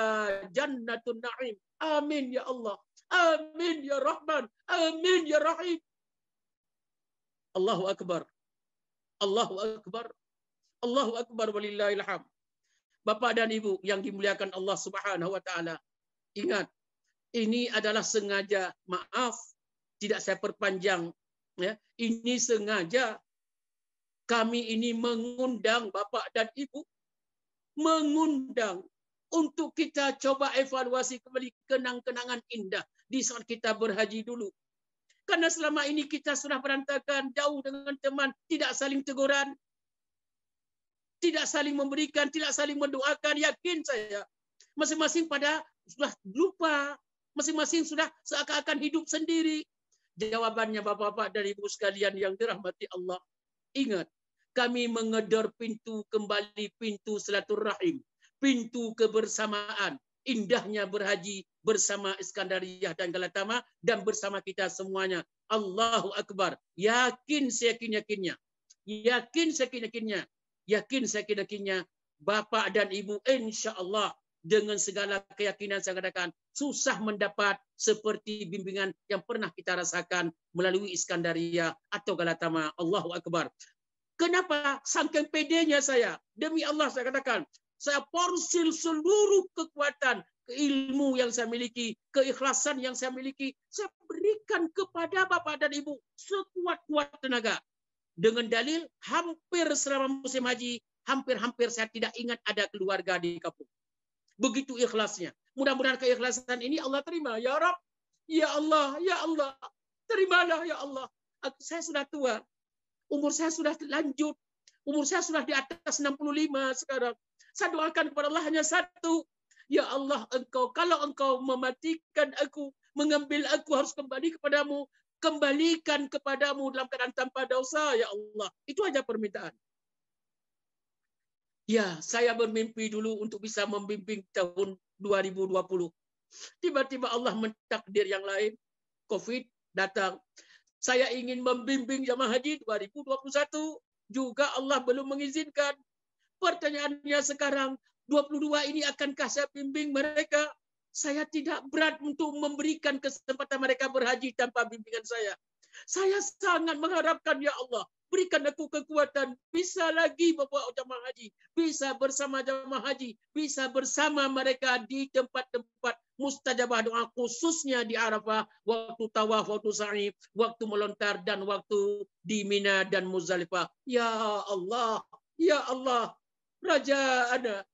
Speaker 3: jannatun na'im. Amin ya Allah. Amin ya Rahman. Amin ya Rahim. Allahu Akbar. Allahu Akbar. Allahu Akbar walillahil hamd. Bapak dan Ibu yang dimuliakan Allah Subhanahu wa taala. Ingat, ini adalah sengaja, maaf tidak saya perpanjang ya. Ini sengaja kami ini mengundang Bapak dan Ibu, mengundang untuk kita coba evaluasi kembali kenang-kenangan indah di saat kita berhaji dulu. Karena selama ini kita sudah berantakan, jauh dengan teman, tidak saling teguran, tidak saling memberikan, tidak saling mendoakan. Yakin saya, masing-masing pada sudah lupa, masing-masing sudah seakan-akan hidup sendiri. Jawabannya Bapak-bapak dan Ibu sekalian yang dirahmati Allah, ingat, kami mengedor pintu kembali, pintu silaturahim, pintu kebersamaan, indahnya berhaji bersama Iskandariyah dan Galatama dan bersama kita semuanya. Allahu Akbar. Yakin seyakin-yakinnya. Yakin seyakin-yakinnya. Yakin seyakin-yakinnya. Bapak dan Ibu insya Allah dengan segala keyakinan saya katakan susah mendapat seperti bimbingan yang pernah kita rasakan melalui Iskandariyah atau Galatama. Allahu Akbar. Kenapa? Saking pedenya saya. Demi Allah saya katakan, saya porsil seluruh kekuatan, ilmu yang saya miliki, keikhlasan yang saya miliki, saya beri berikan kepada Bapak dan Ibu sekuat-kuat tenaga. Dengan dalil hampir selama musim haji, hampir saya tidak ingat ada keluarga di kampung. Begitu ikhlasnya. Mudah-mudahan keikhlasan ini Allah terima. Ya Rabb, ya Allah, terimalah ya Allah. Saya sudah tua, umur saya sudah lanjut, umur saya sudah di atas 65 sekarang. Saya doakan kepada Allah hanya satu. Ya Allah, kalau Engkau mematikan aku, mengambil aku, harus kembali kepadamu. Kembalikan kepadamu dalam keadaan tanpa dosa, ya Allah. Itu aja permintaan. Ya, saya bermimpi dulu untuk bisa membimbing tahun 2020. Tiba-tiba Allah mentakdir yang lain. COVID datang. Saya ingin membimbing jamaah haji 2021. Juga Allah belum mengizinkan. Pertanyaannya sekarang, 22 ini akankah saya bimbing mereka? Saya tidak berat untuk memberikan kesempatan mereka berhaji tanpa bimbingan saya. Saya sangat mengharapkan, ya Allah, berikan aku kekuatan, bisa lagi membawa jamaah haji, bisa bersama jamaah haji, bisa bersama mereka di tempat-tempat mustajabah doa, khususnya di Arafah, waktu tawaf, waktu sa'i, waktu melontar, dan waktu di Mina dan Muzdalifah. Ya Allah, Raja'ana,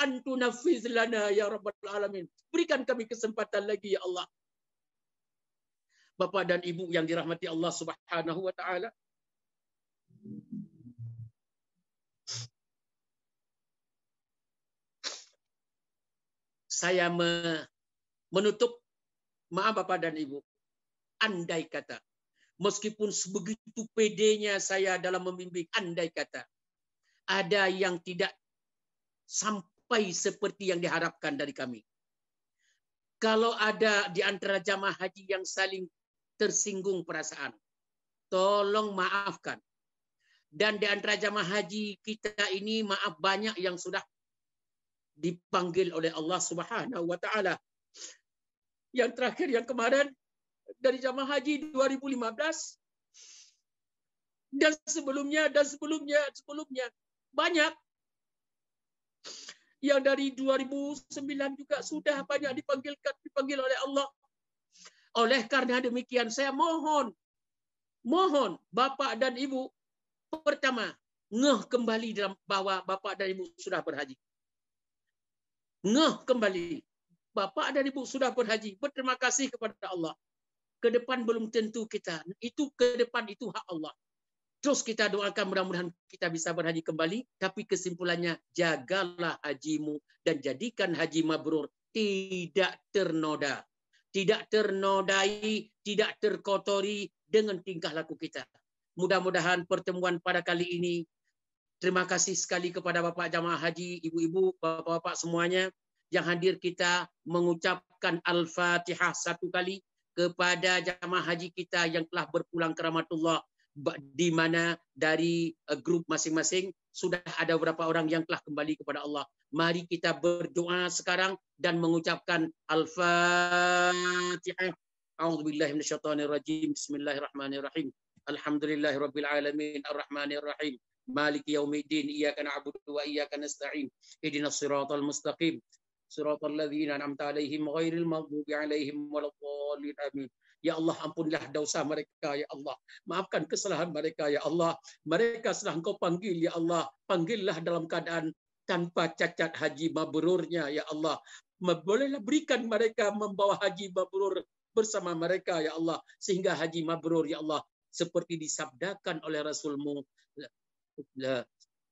Speaker 3: antunafiz lana ya Rabbal Alamin. Berikan kami kesempatan lagi ya Allah. Bapak dan Ibu yang dirahmati Allah Subhanahu wa taala. Saya menutup, maaf Bapak dan Ibu, andai kata, meskipun sebegitu pedenya saya dalam membimbing, andai kata ada yang tidak sampai seperti yang diharapkan dari kami. Kalau ada di antara jamaah haji yang saling tersinggung perasaan, tolong maafkan. Dan di antara jamaah haji kita ini, maaf, banyak yang sudah dipanggil oleh Allah Subhanahu wa taala. Yang terakhir, yang kemarin, dari jamaah haji 2015 dan sebelumnya banyak. Yang dari 2009 juga sudah banyak dipanggil oleh Allah. Oleh karena demikian, saya mohon Bapak dan Ibu, pertama, ngeh kembali dalam bahwa Bapak dan Ibu sudah berhaji. Ngeh kembali, Bapak dan Ibu sudah berhaji. Berterima kasih kepada Allah. Ke depan belum tentu kita. Ke depan itu hak Allah. Terus kita doakan mudah-mudahan kita bisa berhaji kembali. Tapi kesimpulannya, jagalah hajimu dan jadikan haji mabrur tidak ternoda. Tidak ternodai, tidak terkotori dengan tingkah laku kita. Mudah-mudahan pertemuan pada kali ini, terima kasih sekali kepada Bapak jamaah haji, ibu-ibu, bapak-bapak semuanya yang hadir. Kita mengucapkan Al-Fatihah satu kali kepada jamaah haji kita yang telah berpulang ke rahmatullah, di mana dari grup masing-masing sudah ada beberapa orang yang telah kembali kepada Allah. Mari kita berdoa sekarang dan mengucapkan Al-Fatihah. A'udzubillahi minasyaitonirrajim. Bismillahirrahmanirrahim. Alhamdulillahirabbil alamin arrahmanir rahim. Maliki yaumiddin. Iyyaka na'budu wa iyyaka nasta'in. Ihdinas siratal mustaqim. Siratal ladzina an'amta 'alaihim ghairil maghdubi 'alaihim waladdallin. Amin. Ya Allah, ampunilah dosa mereka, ya Allah. Maafkan kesalahan mereka, ya Allah. Mereka setelah Engkau panggil, ya Allah. Panggillah dalam keadaan tanpa cacat haji mabrurnya, ya Allah. Bolehlah berikan mereka membawa haji mabrur bersama mereka, ya Allah. Sehingga haji mabrur, ya Allah, seperti disabdakan oleh Rasulmu,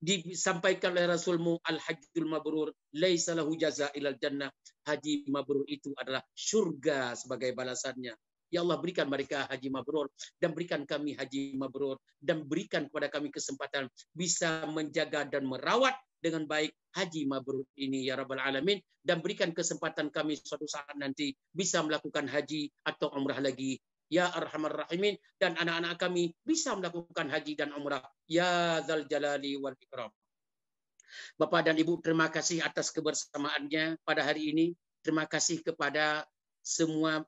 Speaker 3: disampaikan oleh Rasulmu, al-hajjul mabrur laisa lahu jaza ilal jannah. Haji mabrur itu adalah surga sebagai balasannya. Ya Allah, berikan mereka haji mabrur dan berikan kami haji mabrur dan berikan kepada kami kesempatan bisa menjaga dan merawat dengan baik haji mabrur ini, ya Rabbal Alamin, dan berikan kesempatan kami suatu saat nanti bisa melakukan haji atau umrah lagi, ya Arhamar Rahimin, dan anak-anak kami bisa melakukan haji dan umrah, ya Dzal Jalali wal Ikram. Bapak dan Ibu, terima kasih atas kebersamaannya pada hari ini. Terima kasih kepada semua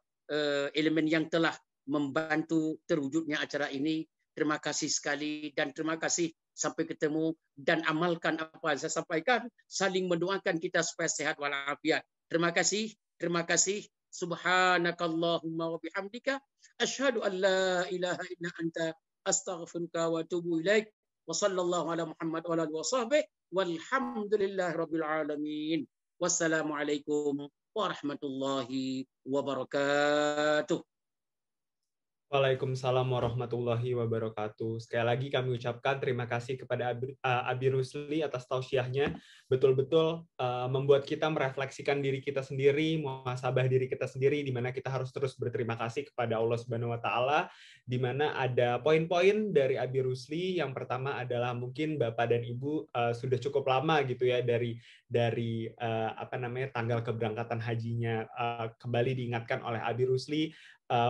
Speaker 3: elemen yang telah membantu terwujudnya acara ini. Terima kasih sekali dan terima kasih. Sampai ketemu dan amalkan apa yang saya sampaikan. Saling mendoakan kita supaya sehat walafiat. Terima kasih. Terima kasih. Subhanakallahumma wa bihamdika asyhadu an la ilaha illa anta astaghfiruka wa atubu ilaik. Wa sallallahu ala Muhammad wa ala alihi wa sahbihi walhamdulillahi rabbil alamin. Wassalamualaikum warahmatullahi wabarakatuh.
Speaker 2: Waalaikumsalam warahmatullahi wabarakatuh. Sekali lagi kami ucapkan terima kasih kepada Abi Rusli atas tausiahnya. Betul-betul membuat kita merefleksikan diri kita sendiri, muhasabah diri kita sendiri, di mana kita harus terus berterima kasih kepada Allah Subhanahu wa Ta'ala, di mana ada poin-poin dari Abi Rusli. Yang pertama adalah mungkin Bapak dan Ibu sudah cukup lama gitu ya dari tanggal keberangkatan hajinya. Kembali diingatkan oleh Abi Rusli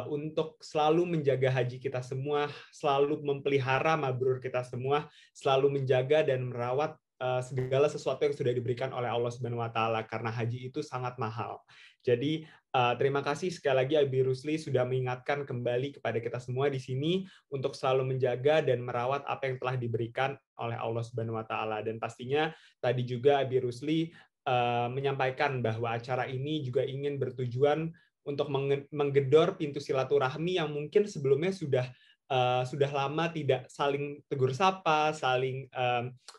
Speaker 2: untuk selalu menjaga haji kita semua, selalu memelihara mabrur kita semua, selalu menjaga dan merawat segala sesuatu yang sudah diberikan oleh Allah Subhanahu wa Ta'ala, karena haji itu sangat mahal. Jadi terima kasih sekali lagi Abi Rusli sudah mengingatkan kembali kepada kita semua di sini untuk selalu menjaga dan merawat apa yang telah diberikan oleh Allah Subhanahu wa Ta'ala. Dan pastinya tadi juga Abi Rusli menyampaikan bahwa acara ini juga ingin bertujuan untuk menggedor pintu silaturahmi yang mungkin sebelumnya sudah lama tidak saling tegur sapa, saling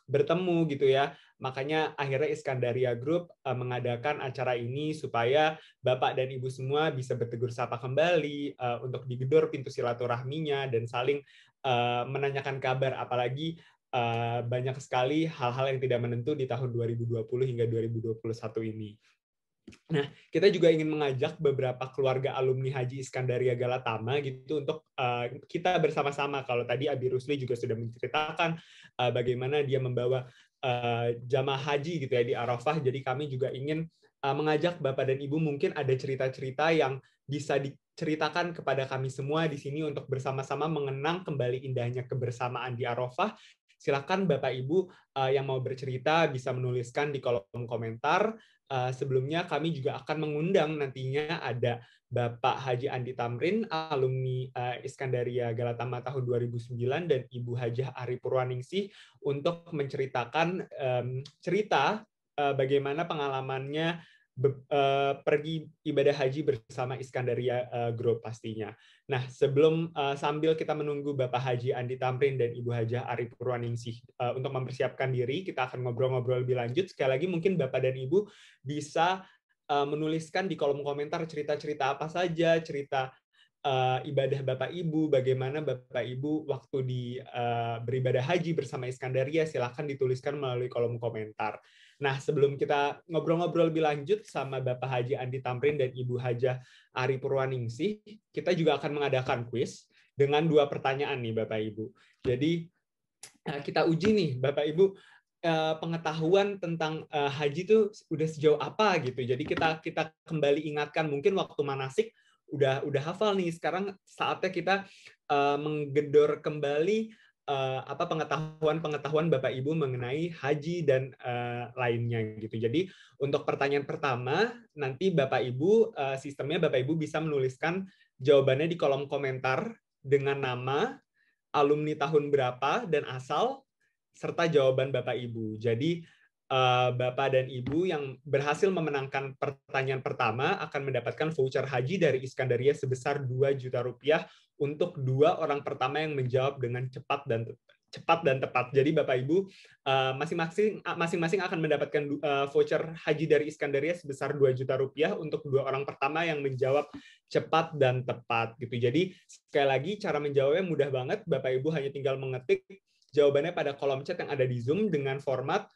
Speaker 2: bertemu gitu ya. Makanya akhirnya Iskandaria Group mengadakan acara ini supaya Bapak dan Ibu semua bisa bertegur sapa kembali, untuk digedor pintu silaturahminya dan saling menanyakan kabar, apalagi banyak sekali hal-hal yang tidak menentu di tahun 2020 hingga 2021 ini. Nah, kita juga ingin mengajak beberapa keluarga alumni Haji Iskandaria Galatama gitu untuk kita bersama-sama. Kalau tadi Abi Rusli juga sudah menceritakan bagaimana dia membawa jamaah haji gitu ya di Arafah. Jadi kami juga ingin mengajak Bapak dan Ibu, mungkin ada cerita-cerita yang bisa diceritakan kepada kami semua di sini untuk bersama-sama mengenang kembali indahnya kebersamaan di Arafah. Silakan Bapak Ibu yang mau bercerita bisa menuliskan di kolom komentar. Sebelumnya kami juga akan mengundang nantinya ada Bapak Haji Andi Tamrin, alumni Iskandaria Galatama tahun 2009, dan Ibu Hajah Ari Purwaningsih untuk menceritakan cerita bagaimana pengalamannya pergi ibadah haji bersama Iskandaria Group pastinya. Nah, sambil kita menunggu Bapak Haji Andi Tamrin dan Ibu Hajah Ari Purwaningsih untuk mempersiapkan diri, kita akan ngobrol-ngobrol lebih lanjut. Sekali lagi mungkin Bapak dan Ibu bisa menuliskan di kolom komentar cerita-cerita apa saja, cerita ibadah Bapak Ibu, bagaimana Bapak Ibu waktu beribadah haji bersama Iskandaria, silahkan dituliskan melalui kolom komentar. Nah, sebelum kita ngobrol-ngobrol lebih lanjut sama Bapak Haji Andi Tamrin dan Ibu Hajah Ari Purwaningsih, kita juga akan mengadakan kuis dengan 2 pertanyaan nih Bapak Ibu. Jadi kita uji nih Bapak Ibu pengetahuan tentang haji itu udah sejauh apa gitu. Jadi kita kembali ingatkan, mungkin waktu manasik udah hafal nih, sekarang saatnya kita menggedor kembali pengetahuan Bapak Ibu mengenai haji dan lainnya gitu. Jadi untuk pertanyaan pertama nanti Bapak Ibu sistemnya Bapak Ibu bisa menuliskan jawabannya di kolom komentar dengan nama, alumni tahun berapa dan asal, serta jawaban Bapak Ibu. Jadi Bapak dan Ibu yang berhasil memenangkan pertanyaan pertama akan mendapatkan voucher haji dari Iskandaria sebesar 2 juta rupiah untuk 2 orang pertama yang menjawab dengan cepat dan tepat. Jadi Bapak Ibu masing-masing akan mendapatkan voucher haji dari Iskandaria sebesar 2 juta rupiah untuk 2 orang pertama yang menjawab cepat dan tepat gitu. Jadi sekali lagi cara menjawabnya mudah banget. Bapak Ibu hanya tinggal mengetik jawabannya pada kolom chat yang ada di Zoom dengan format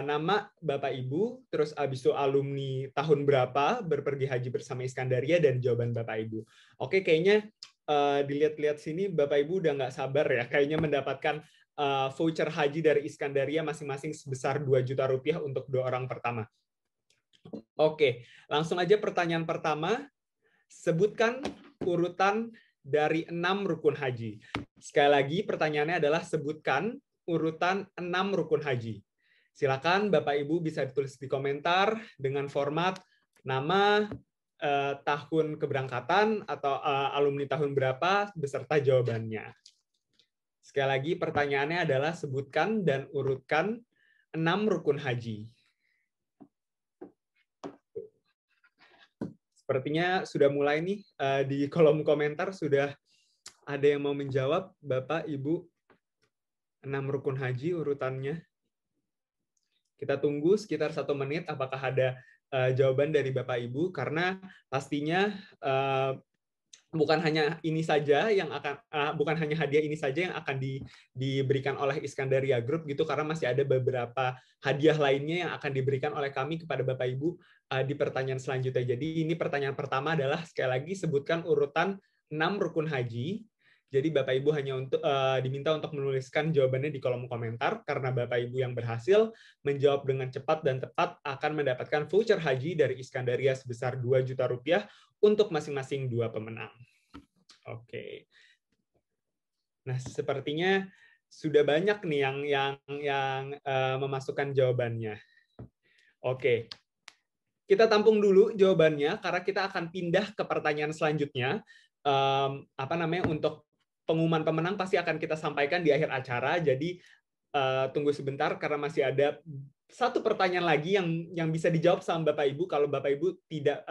Speaker 2: nama Bapak Ibu, terus abis itu alumni tahun berapa berpergi haji bersama Iskandaria, dan jawaban Bapak Ibu. Oke, kayaknya dilihat-lihat sini Bapak Ibu udah nggak sabar ya, kayaknya mendapatkan voucher haji dari Iskandaria masing-masing sebesar 2 juta rupiah untuk 2 orang pertama. Oke, langsung aja pertanyaan pertama. Sebutkan urutan dari 6 rukun haji. Sekali lagi pertanyaannya adalah sebutkan urutan 6 rukun haji. Silakan Bapak Ibu bisa ditulis di komentar dengan format nama, tahun keberangkatan atau alumni tahun berapa beserta jawabannya. Sekali lagi pertanyaannya adalah sebutkan dan urutkan 6 rukun haji. Sepertinya sudah mulai nih di kolom komentar sudah ada yang mau menjawab, Bapak, Ibu. 6 rukun haji urutannya. Kita tunggu sekitar 1 menit apakah ada jawaban dari Bapak Ibu, karena pastinya bukan hanya ini saja yang akan bukan hanya hadiah ini saja yang akan diberikan oleh Iskandaria Group gitu, karena masih ada beberapa hadiah lainnya yang akan diberikan oleh kami kepada Bapak Ibu di pertanyaan selanjutnya. Jadi ini pertanyaan pertama adalah sekali lagi sebutkan urutan 6 rukun haji. Jadi Bapak Ibu hanya diminta untuk menuliskan jawabannya di kolom komentar, karena Bapak Ibu yang berhasil menjawab dengan cepat dan tepat akan mendapatkan voucher haji dari Iskandaria sebesar 2 juta rupiah untuk masing-masing 2 pemenang. Oke. Nah, sepertinya sudah banyak nih yang memasukkan jawabannya. Oke. Kita tampung dulu jawabannya karena kita akan pindah ke pertanyaan selanjutnya. Untuk pengumuman pemenang pasti akan kita sampaikan di akhir acara. Jadi tunggu sebentar karena masih ada 1 pertanyaan lagi yang bisa dijawab sama Bapak Ibu kalau Bapak Ibu tidak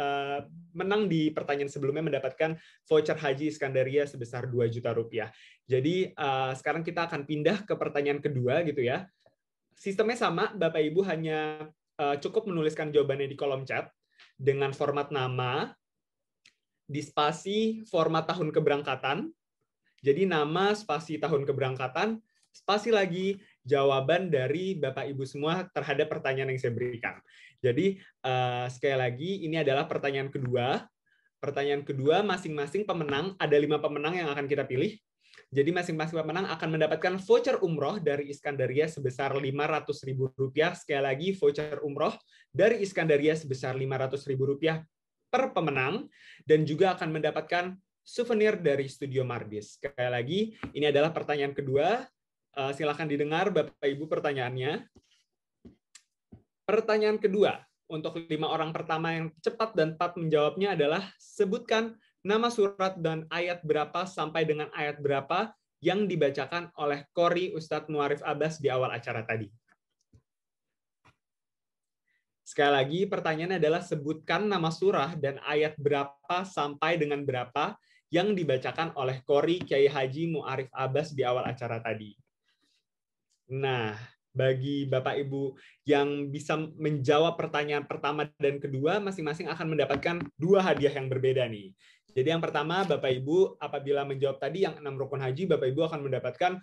Speaker 2: menang di pertanyaan sebelumnya, mendapatkan voucher haji Iskandaria sebesar 2 juta rupiah. Jadi sekarang kita akan pindah ke pertanyaan kedua gitu ya. Sistemnya sama, Bapak Ibu hanya cukup menuliskan jawabannya di kolom chat dengan format nama, di spasi format tahun keberangkatan. Jadi nama, spasi tahun keberangkatan, spasi lagi jawaban dari Bapak Ibu semua terhadap pertanyaan yang saya berikan. Jadi sekali lagi ini adalah pertanyaan kedua. Pertanyaan kedua, masing-masing pemenang, ada 5 pemenang yang akan kita pilih. Jadi masing-masing pemenang akan mendapatkan voucher umroh dari Iskandaria sebesar Rp500.000. Sekali lagi voucher umroh dari Iskandaria sebesar Rp500.000 per pemenang, dan juga akan mendapatkan souvenir dari Studio Mardis. Sekali lagi, ini adalah pertanyaan kedua. Silakan didengar Bapak Ibu pertanyaannya. Pertanyaan kedua, untuk 5 orang pertama yang cepat dan tepat menjawabnya adalah sebutkan nama surat dan ayat berapa sampai dengan ayat berapa yang dibacakan oleh Qori Ustadz Muarif Abbas di awal acara tadi. Sekali lagi, pertanyaannya adalah sebutkan nama surah dan ayat berapa sampai dengan berapa yang dibacakan oleh Qori Kiai Haji Muarif Abbas di awal acara tadi. Nah, bagi Bapak Ibu yang bisa menjawab pertanyaan pertama dan kedua, masing-masing akan mendapatkan 2 hadiah yang berbeda nih. Jadi yang pertama, Bapak Ibu apabila menjawab tadi yang 6 rukun haji, Bapak Ibu akan mendapatkan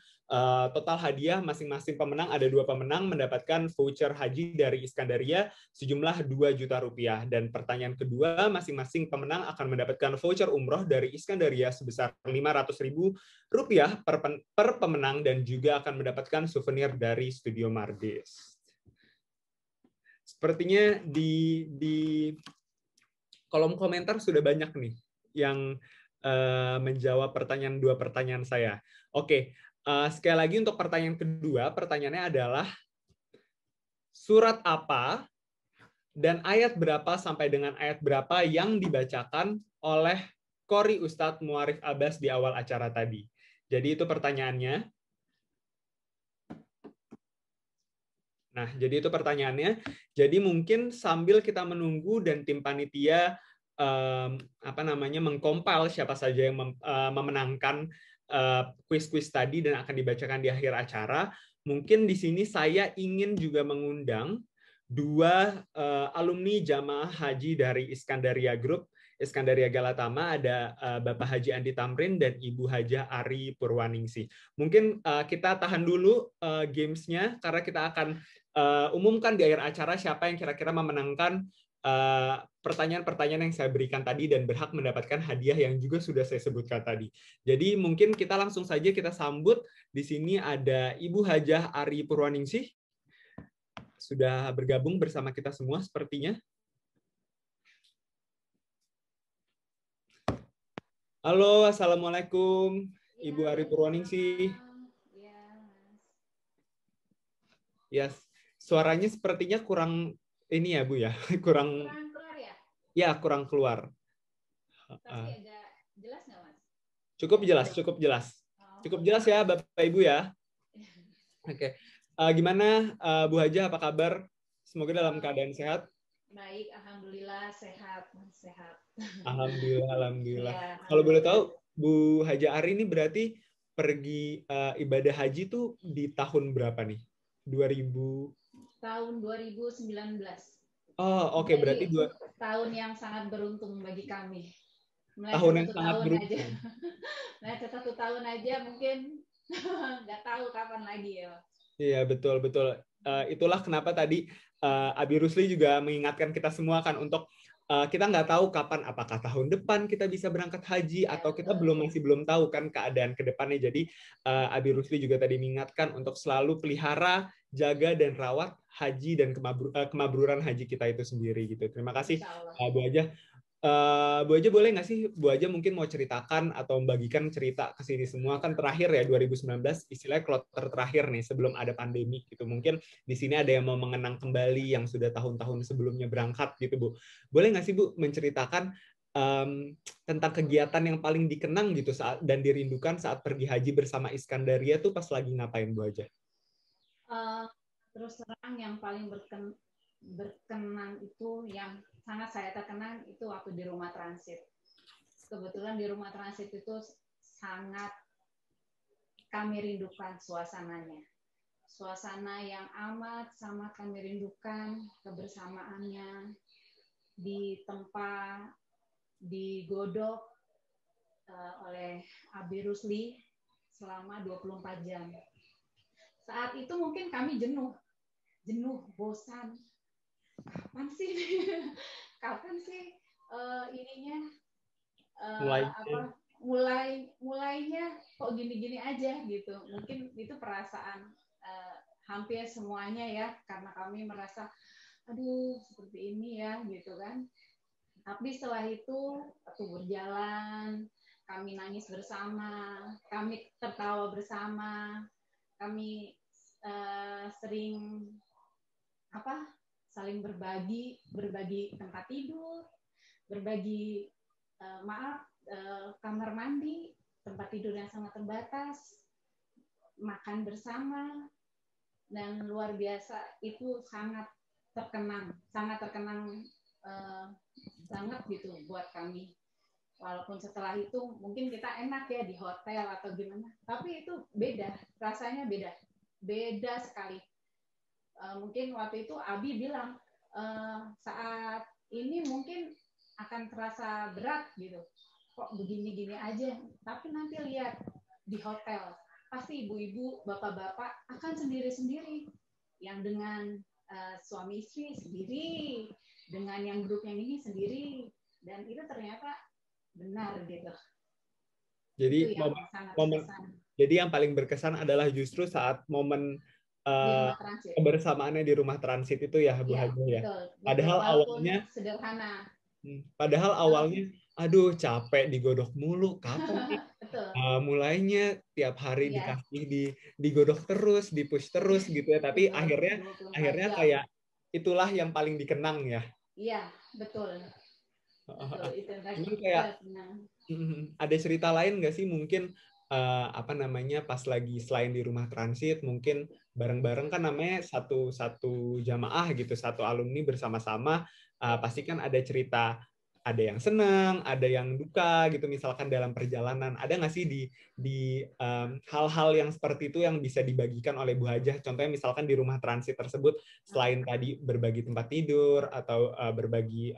Speaker 2: total hadiah masing-masing pemenang, ada 2 pemenang mendapatkan voucher haji dari Iskandaria sejumlah 2 juta rupiah. Dan pertanyaan kedua, masing-masing pemenang akan mendapatkan voucher umroh dari Iskandaria sebesar Rp500.000 per pemenang, dan juga akan mendapatkan souvenir dari Studio Mardis. Sepertinya di kolom komentar sudah banyak nih yang menjawab 2 pertanyaan saya. Oke, sekali lagi untuk pertanyaan kedua, pertanyaannya adalah surat apa dan ayat berapa sampai dengan ayat berapa yang dibacakan oleh Qori Ustadz Muarif Abbas di awal acara tadi. Jadi itu pertanyaannya. Nah, jadi itu pertanyaannya. Jadi mungkin sambil kita menunggu dan tim panitia mengkompil siapa saja yang memenangkan kuis-kuis tadi dan akan dibacakan di akhir acara, mungkin di sini saya ingin juga mengundang 2 alumni jamaah haji dari Iskandaria Group, Iskandaria Galatama, ada Bapak Haji Andi Tamrin dan Ibu Hajah Ari Purwaningsih. Mungkin kita tahan dulu games-nya karena kita akan umumkan di akhir acara siapa yang kira-kira memenangkan pertanyaan-pertanyaan yang saya berikan tadi dan berhak mendapatkan hadiah yang juga sudah saya sebutkan tadi. Jadi mungkin kita langsung saja kita sambut. Di sini ada Ibu Hajah Ari Purwaningsih. Sudah bergabung bersama kita semua sepertinya. Halo, Assalamualaikum Ibu Ari Purwaningsih. Ya, suaranya sepertinya kurang ini ya Bu ya, kurang keluar ya? Ya, kurang keluar. Tapi agak jelas nggak Mas? Cukup jelas, cukup jelas. Cukup jelas ya Bapak Ibu ya. Oke. Gimana Bu Hajah, apa kabar? Semoga dalam keadaan sehat.
Speaker 8: Baik, alhamdulillah sehat.
Speaker 2: Alhamdulillah.
Speaker 8: Iya,
Speaker 2: Kalau boleh tahu,
Speaker 8: alhamdulillah.
Speaker 2: Bu Haja Ari ini berarti pergi ibadah haji tuh di tahun berapa nih? 2000.
Speaker 8: Tahun 2019.
Speaker 2: Oh, oke, berarti
Speaker 8: Jadi tahun yang sangat beruntung bagi kami.
Speaker 2: tahun yang
Speaker 8: Meleset 1
Speaker 2: sangat
Speaker 8: tahun aja.
Speaker 2: beruntung.
Speaker 8: Meleset 1 tahun aja mungkin nggak tahu kapan lagi ya.
Speaker 2: Iya, betul. Itulah kenapa tadi Abi Rusli juga mengingatkan kita semua kan untuk kita nggak tahu kapan, apakah tahun depan kita bisa berangkat haji
Speaker 8: Ya,
Speaker 2: atau kita
Speaker 8: betul.
Speaker 2: masih belum tahu kan keadaan ke depannya. Jadi Abi Rusli juga tadi mengingatkan untuk selalu pelihara, jaga dan rawat haji dan kemabruran haji kita itu sendiri gitu. Terima kasih Bu Haja. Bu Haja boleh nggak sih Bu Haja mungkin mau ceritakan atau membagikan cerita ke sini semua, kan terakhir ya 2019 istilahnya kloter terakhir nih sebelum ada pandemi gitu. Mungkin di sini ada yang mau mengenang kembali yang sudah tahun-tahun sebelumnya berangkat gitu Bu. Boleh nggak sih Bu menceritakan tentang kegiatan yang paling dikenang gitu saat dan dirindukan saat pergi haji bersama Iskandaria tuh pas lagi ngapain Bu Haja?
Speaker 8: Terus terang yang paling berkenan itu, yang sangat saya terkenang itu waktu di rumah transit. Kebetulan di rumah transit itu sangat kami rindukan suasananya. Suasana yang amat sama kami rindukan, kebersamaannya di tempat digodok oleh Abi Rusli selama 24 jam. Saat itu mungkin kami jenuh, bosan. Kapan sih ininya mulainya kok gini-gini aja gitu. Mungkin itu perasaan hampir semuanya ya, karena kami merasa aduh seperti ini ya gitu kan. Tapi setelah itu waktu berjalan, kami nangis bersama, kami tertawa bersama, kami sering saling berbagi tempat tidur, berbagi kamar mandi, tempat tidur yang sangat terbatas, makan bersama, dan luar biasa. Itu sangat terkenang banget gitu buat kami. Walaupun setelah itu mungkin kita enak ya di hotel atau gimana, tapi itu beda, rasanya beda sekali. Mungkin waktu itu Abi bilang saat ini mungkin akan terasa berat gitu, kok begini-gini aja, tapi nanti lihat di hotel pasti ibu-ibu, bapak-bapak akan sendiri-sendiri, yang dengan suami istri sendiri, dengan yang grup yang ini sendiri, dan itu ternyata benar gitu.
Speaker 2: Jadi jadi yang paling berkesan adalah justru saat momen kebersamaannya di rumah transit itu ya Bu Haja ya. Padahal awalnya
Speaker 8: sederhana.
Speaker 2: Padahal awalnya aduh capek digodok mulu, kapan nih mulainya tiap hari dikasih digodok terus, dipush terus gitu ya. Tapi akhirnya kayak itulah yang paling dikenang ya.
Speaker 8: Iya, betul. Itu
Speaker 2: kayak ada cerita lain nggak sih mungkin pas lagi selain di rumah transit mungkin bareng-bareng kan namanya satu jamaah gitu, satu alumni bersama-sama, pasti kan ada cerita, ada yang senang, ada yang duka gitu misalkan dalam perjalanan. Ada nggak sih di hal-hal yang seperti itu yang bisa dibagikan oleh Bu Hajah? Contohnya misalkan di rumah transit tersebut selain tadi berbagi tempat tidur atau berbagi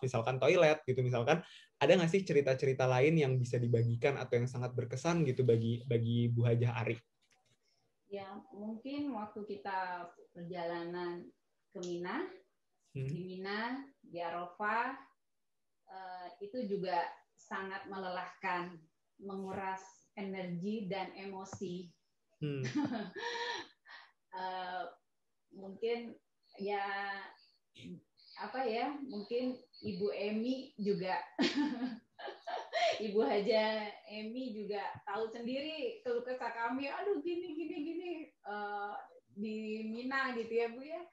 Speaker 2: misalkan toilet gitu misalkan, ada nggak sih cerita-cerita lain yang bisa dibagikan atau yang sangat berkesan gitu bagi Bu Hajah Ari?
Speaker 8: Ya mungkin waktu kita perjalanan ke Mina, di Mina, di Arafah, itu juga sangat melelahkan, menguras energi dan emosi. Mungkin mungkin Ibu Emi juga Ibu Haja Emi juga tahu sendiri keluh kesah kami, aduh gini di Mina gitu ya Bu ya.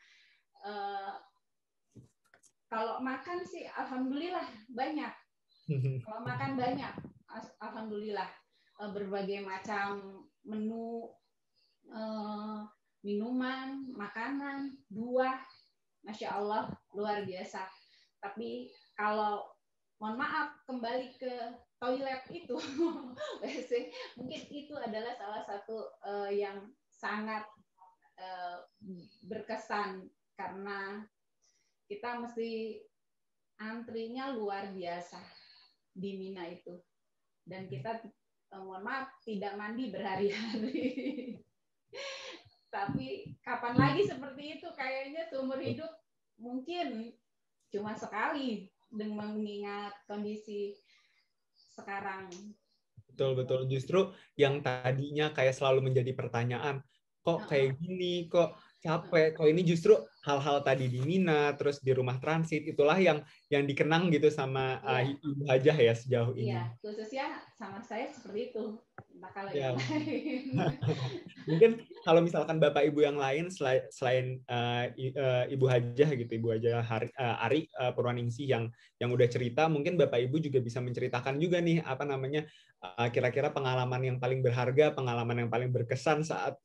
Speaker 8: Kalau makan sih alhamdulillah banyak. Kalau makan banyak alhamdulillah, berbagai macam menu, minuman, makanan, buah, Masya Allah, luar biasa. Tapi kalau mohon maaf kembali ke toilet itu WC, mungkin itu adalah salah satu yang sangat berkesan karena kita mesti antrinya luar biasa di Mina itu, dan kita mohon maaf tidak mandi berhari-hari. Tapi kapan lagi seperti itu, kayaknya seumur hidup mungkin cuma sekali dengan mengingat kondisi sekarang.
Speaker 2: Betul. Justru yang tadinya kayak selalu menjadi pertanyaan, kok kayak gini, kok capek, kok ini, justru hal-hal tadi di Mina, terus di rumah transit, itulah yang dikenang gitu sama Ibu Hajah ya sejauh ini.
Speaker 8: Iya, khususnya sama saya seperti itu. Nah, kalau
Speaker 2: Ya.
Speaker 8: yang lain.
Speaker 2: Mungkin kalau misalkan Bapak Ibu yang lain selain Ibu Hajah gitu, Ibu Hajah Ari Purwaningsih yang udah cerita, mungkin Bapak Ibu juga bisa menceritakan juga nih apa namanya kira-kira pengalaman yang paling berharga, pengalaman yang paling berkesan saat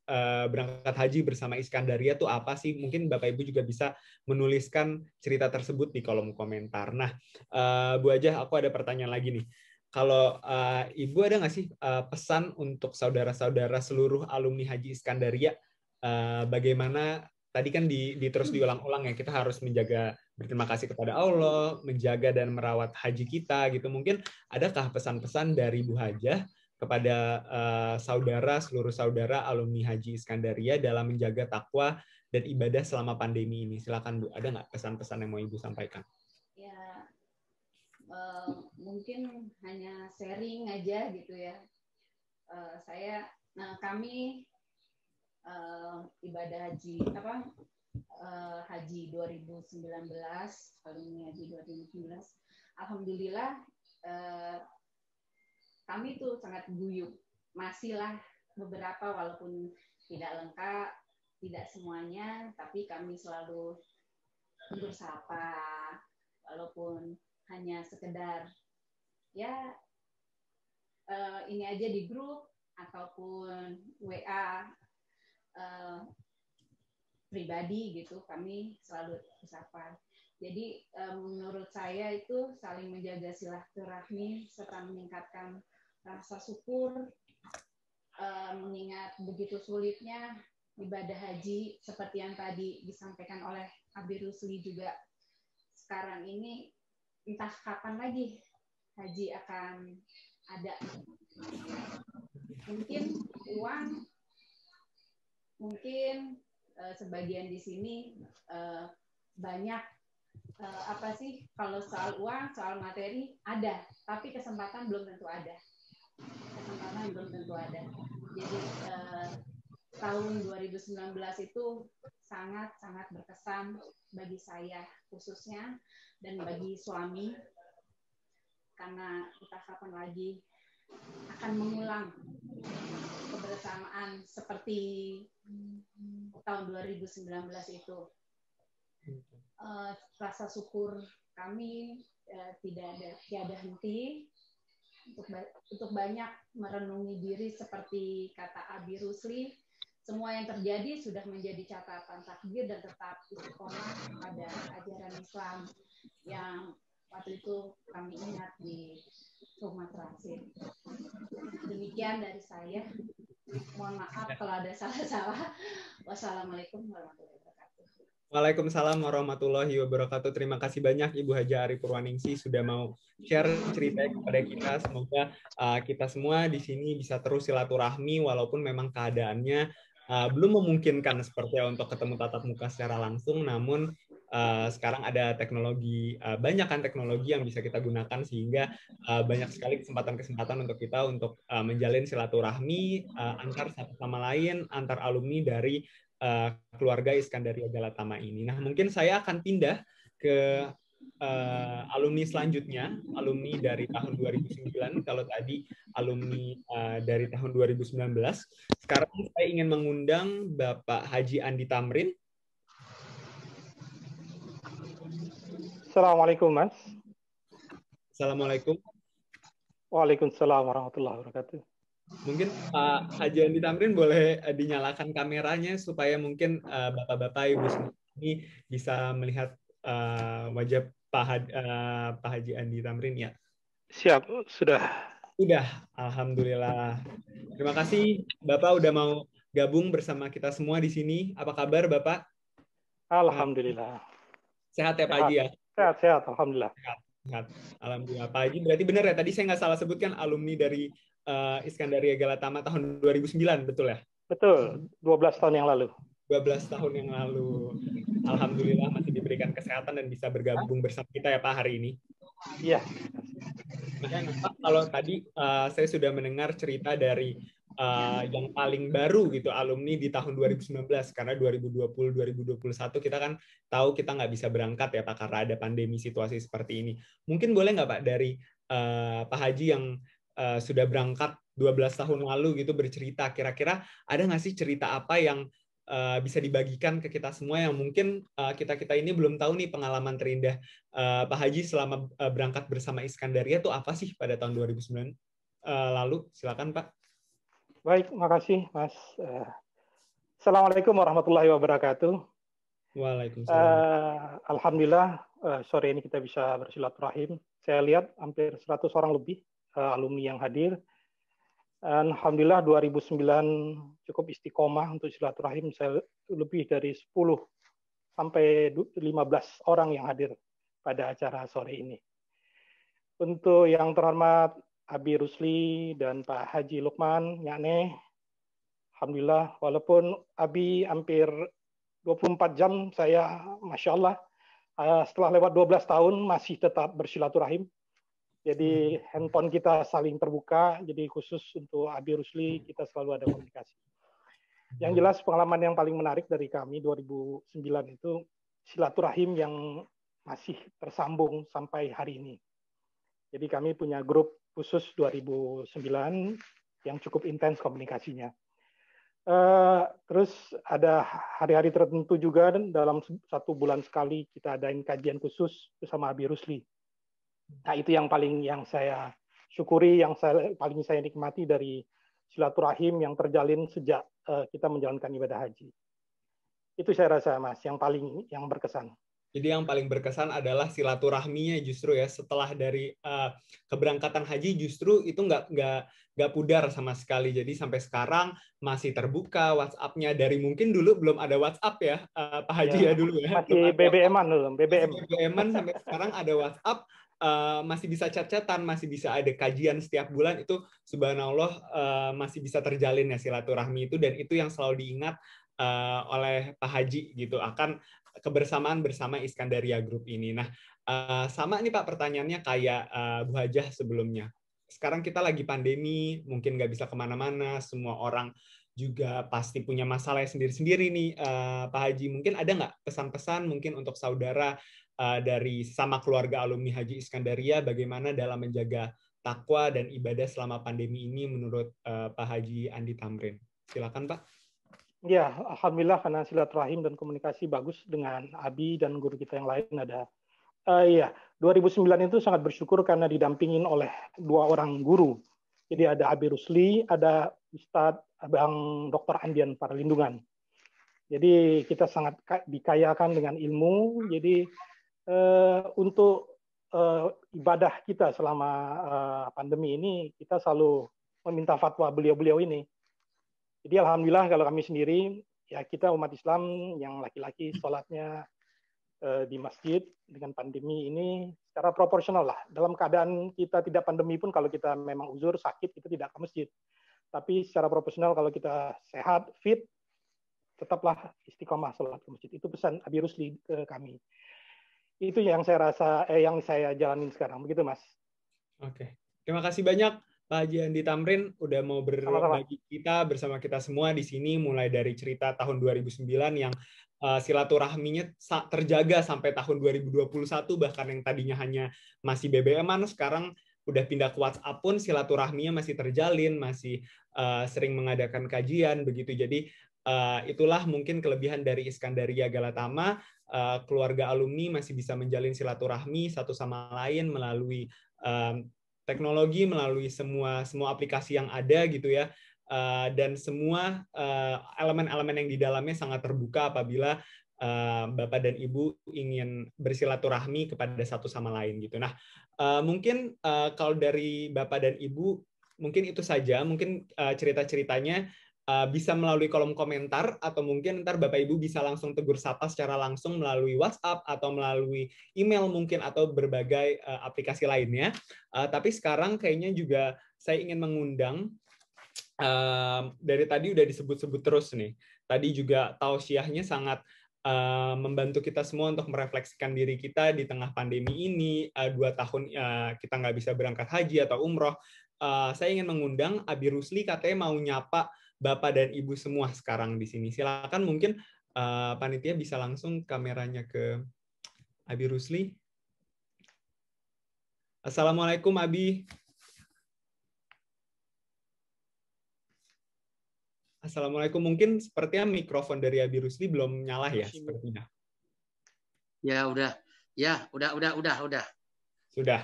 Speaker 2: berangkat haji bersama Iskandaria tuh apa sih? Mungkin Bapak Ibu juga bisa menuliskan cerita tersebut di kolom komentar. Nah, Bu Hajah, aku ada pertanyaan lagi nih. Kalau Ibu ada nggak sih pesan untuk saudara-saudara seluruh alumni Haji Iskandaria, bagaimana tadi kan terus diulang-ulang ya, kita harus berterima kasih kepada Allah, menjaga dan merawat haji kita gitu. Mungkin adakah pesan-pesan dari Bu Hajah kepada seluruh saudara alumni Haji Iskandaria dalam menjaga takwa dan ibadah selama pandemi ini? Silakan Bu, ada nggak pesan-pesan yang mau Ibu sampaikan?
Speaker 8: Ya, mungkin hanya sharing aja gitu ya. Kami ibadah haji haji 2019, alumni haji 2019, alhamdulillah kami tuh sangat guyup. Masihlah beberapa walaupun tidak lengkap, tidak semuanya, tapi kami selalu bersapa walaupun hanya sekedar ya ini aja di grup ataupun WA pribadi gitu, kami selalu bersapa. Jadi menurut saya itu saling menjaga silaturahmi serta meningkatkan rasa syukur, mengingat begitu sulitnya ibadah haji seperti yang tadi disampaikan oleh Abi Rusli juga. Sekarang ini entah kapan lagi haji akan ada. Mungkin uang, mungkin sebagian di sini banyak kalau soal uang, soal materi ada, tapi kesempatan belum tentu ada. Jadi tahun 2019 itu sangat berkesan bagi saya khususnya dan bagi suami, karena kita kapan lagi akan mengulang kebersamaan seperti tahun 2019 itu. Rasa syukur kami tiada henti untuk banyak merenungi diri seperti kata Abi Rusli. Semua yang terjadi sudah menjadi catatan takdir dan tetap istiqomah pada ajaran Islam yang waktu itu kami ingat di rumah transit. Demikian dari saya. Mohon maaf kalau ada salah-salah. Wassalamualaikum warahmatullahi wabarakatuh.
Speaker 2: Waalaikumsalam warahmatullahi wabarakatuh. Terima kasih banyak Ibu Hajah Ari Purwaningsih sudah mau share ceritanya kepada kita. Semoga kita semua di sini bisa terus silaturahmi walaupun memang keadaannya belum memungkinkan sepertinya untuk ketemu tatap muka secara langsung, namun sekarang ada teknologi, banyak kan teknologi yang bisa kita gunakan sehingga banyak sekali kesempatan-kesempatan untuk kita untuk menjalin silaturahmi antar satu sama lain, antar alumni dari keluarga Iskandaria Galatama ini. Nah, mungkin saya akan pindah ke alumni selanjutnya, alumni dari tahun 2009. Kalau tadi alumni dari tahun 2019. Sekarang saya ingin mengundang Bapak Haji Andi Tamrin.
Speaker 9: Assalamualaikum, Mas.
Speaker 2: Assalamualaikum.
Speaker 9: Waalaikumsalam warahmatullahi wabarakatuh.
Speaker 2: Mungkin Pak Haji Andi Tamrin boleh dinyalakan kameranya supaya mungkin Bapak-Bapak, Ibu semua ini bisa melihat wajah Pak Haji Andi Tamrin ya.
Speaker 9: Siap, sudah.
Speaker 2: Udah, alhamdulillah. Terima kasih Bapak udah mau gabung bersama kita semua di sini. Apa kabar Bapak?
Speaker 9: Alhamdulillah.
Speaker 2: Sehat ya Pak Haji ya?
Speaker 9: Sehat, alhamdulillah.
Speaker 2: Sehat. Alhamdulillah Pak Haji. Berarti benar ya, tadi saya nggak salah sebutkan alumni dari Iskandaria Galatama tahun 2009, betul ya?
Speaker 9: Betul, 12 tahun yang lalu.
Speaker 2: 12 tahun yang lalu. Alhamdulillah masih diberikan kesehatan dan bisa bergabung bersama kita ya Pak hari ini.
Speaker 9: Iya.
Speaker 2: Makanya Pak, kalau tadi saya sudah mendengar cerita dari yang paling baru gitu alumni di tahun 2019, karena 2020-2021 kita kan tahu kita nggak bisa berangkat ya Pak karena ada pandemi situasi seperti ini. Mungkin boleh nggak Pak dari Pak Haji yang sudah berangkat 12 tahun lalu gitu bercerita, kira-kira ada nggak sih cerita apa yang bisa dibagikan ke kita semua yang mungkin kita ini belum tahu nih pengalaman terindah Pak Haji selama berangkat bersama Iskandaria itu apa sih pada tahun 2009 lalu? Silakan Pak.
Speaker 9: Baik, makasih Mas. Assalamualaikum warahmatullahi wabarakatuh.
Speaker 2: Waalaikumsalam.
Speaker 9: Alhamdulillah sore ini kita bisa bersilaturahim. Saya lihat hampir 100 orang lebih alumni yang hadir. Alhamdulillah 2009 cukup istiqomah untuk silaturahim. Saya lebih dari 10 sampai 15 orang yang hadir pada acara sore ini. Untuk yang terhormat Abi Rusli dan Pak Haji Lukman Nyane, alhamdulillah walaupun Abi hampir 24 jam saya Masya Allah setelah lewat 12 tahun masih tetap bersilaturahim. Jadi handphone kita saling terbuka, jadi khusus untuk Abi Rusli kita selalu ada komunikasi. Yang jelas pengalaman yang paling menarik dari kami 2009 itu silaturahim yang masih tersambung sampai hari ini. Jadi kami punya grup khusus 2009 yang cukup intens komunikasinya. Terus ada hari-hari tertentu juga dalam 1 bulan sekali kita adain kajian khusus bersama Abi Rusli. Nah, itu yang paling yang saya syukuri, yang paling saya nikmati dari silaturahim yang terjalin sejak kita menjalankan ibadah haji. Itu saya rasa Mas yang berkesan.
Speaker 2: Jadi yang paling berkesan adalah silaturahminya justru ya, setelah dari keberangkatan haji justru itu nggak pudar sama sekali. Jadi sampai sekarang masih terbuka WhatsApp-nya, dari mungkin dulu belum ada WhatsApp ya Pak Haji ya dulu ya.
Speaker 9: Masih BBM-an dulu,
Speaker 2: BBM-an sampai sekarang ada WhatsApp. Masih bisa chat-chatan, masih bisa ada kajian setiap bulan, itu subhanallah masih bisa terjalin ya silaturahmi itu, dan itu yang selalu diingat oleh Pak Haji gitu akan kebersamaan bersama Iskandaria Group ini. Nah, sama nih Pak pertanyaannya kayak Bu Hajah sebelumnya. Sekarang kita lagi pandemi, mungkin nggak bisa kemana-mana, semua orang juga pasti punya masalah sendiri-sendiri nih Pak Haji. Mungkin ada nggak pesan-pesan mungkin untuk saudara dari sama keluarga alumni Haji Iskandaria bagaimana dalam menjaga takwa dan ibadah selama pandemi ini menurut Pak Haji Andi Tamrin? Silakan Pak.
Speaker 9: Ya, alhamdulillah karena silaturahim dan komunikasi bagus dengan Abi dan guru kita yang lain ada. 2009 itu sangat bersyukur karena didampingin oleh 2 orang guru. Jadi ada Abi Rusli, ada Ustadz Abang Dr. Andian Paralindungan. Jadi kita sangat dikayakan dengan ilmu. Jadi untuk ibadah kita selama pandemi ini kita selalu meminta fatwa beliau-beliau ini. Jadi alhamdulillah kalau kami sendiri ya kita umat Islam yang laki-laki sholatnya di masjid dengan pandemi ini secara proporsional lah. Dalam keadaan kita tidak pandemi pun kalau kita memang uzur sakit kita tidak ke masjid. Tapi secara proporsional kalau kita sehat fit tetaplah istiqomah sholat ke masjid. Itu pesan Abi Rusli ke kami. Itu yang saya rasa yang saya jalanin sekarang, begitu Mas.
Speaker 2: Oke, terima kasih banyak Pak Haji Andi Tamrin udah mau berbagi kita bersama kita semua di sini, mulai dari cerita tahun 2009 yang silaturahminya terjaga sampai tahun 2021, bahkan yang tadinya hanya masih BBM-an sekarang udah pindah ke WhatsApp pun silaturahminya masih terjalin, masih sering mengadakan kajian begitu. Jadi itulah mungkin kelebihan dari Iskandaria Galatama. Keluarga alumni masih bisa menjalin silaturahmi satu sama lain melalui teknologi, melalui semua aplikasi yang ada gitu ya. dan semua elemen-elemen yang di dalamnya sangat terbuka apabila Bapak dan Ibu ingin bersilaturahmi kepada satu sama lain gitu. Nah, mungkin kalau dari Bapak dan Ibu mungkin itu saja. Mungkin cerita-ceritanya bisa melalui kolom komentar atau mungkin ntar Bapak Ibu bisa langsung tegur sapa secara langsung melalui WhatsApp atau melalui email mungkin atau berbagai aplikasi lainnya. Tapi sekarang kayaknya juga saya ingin mengundang dari tadi udah disebut-sebut terus nih. Tadi juga tausiahnya sangat membantu kita semua untuk merefleksikan diri kita di tengah pandemi ini. 2 tahun kita nggak bisa berangkat haji atau umroh. Saya ingin mengundang Abi Rusli, katanya mau nyapa Bapak dan Ibu semua sekarang di sini. Silakan mungkin panitia bisa langsung kameranya ke Abi Rusli. Assalamualaikum Abi. Assalamualaikum. Mungkin sepertinya mikrofon dari Abi Rusli belum nyala ya sepertinya.
Speaker 3: Ya udah. Ya, udah.
Speaker 2: Sudah.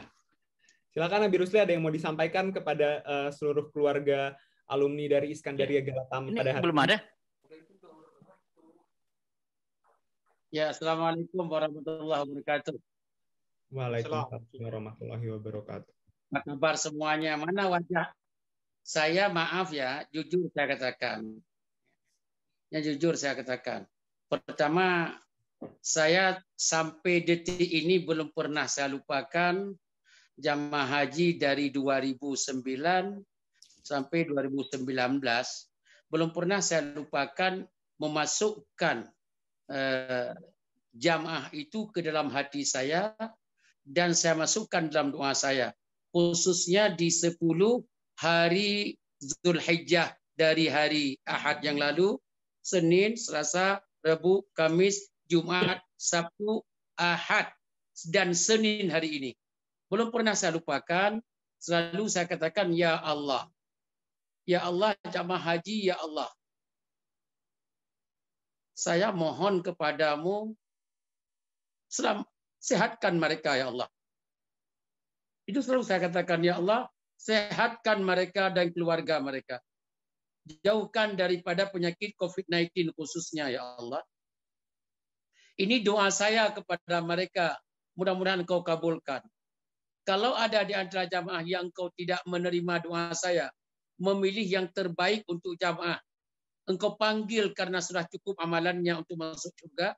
Speaker 2: Silakan Abi Rusli, ada yang mau disampaikan kepada seluruh keluarga alumni dari Iskandaria Galatam pada hari
Speaker 10: belum ada.
Speaker 3: Ya, assalamualaikum warahmatullahi wabarakatuh.
Speaker 2: Waalaikumsalam warahmatullahi wabarakatuh.
Speaker 3: Apa kabar semuanya? Mana wajah? Saya maaf ya, jujur saya katakan. Ya jujur saya katakan. Pertama, saya sampai detik ini belum pernah saya lupakan jamaah haji dari 2009 sampai 2019. Belum pernah saya lupakan memasukkan jamaah itu ke dalam hati saya dan saya masukkan dalam doa saya. Khususnya di 10 hari Zulhijjah dari hari Ahad yang lalu, Senin, Selasa, Rabu, Kamis, Jumat, Sabtu, Ahad, dan Senin hari ini. Belum pernah saya lupakan, selalu saya katakan, Ya Allah. Ya Allah, jamaah haji, Ya Allah. Saya mohon kepadamu, sehatkan mereka, Ya Allah. Itu selalu saya katakan, Ya Allah, sehatkan mereka dan keluarga mereka. Jauhkan daripada penyakit COVID-19 khususnya, Ya Allah. Ini doa saya kepada mereka. Mudah-mudahan Engkau kabulkan. Kalau ada di antara jamaah yang Engkau tidak menerima doa saya, memilih yang terbaik untuk jamaah, Engkau panggil karena sudah cukup amalannya untuk masuk surga,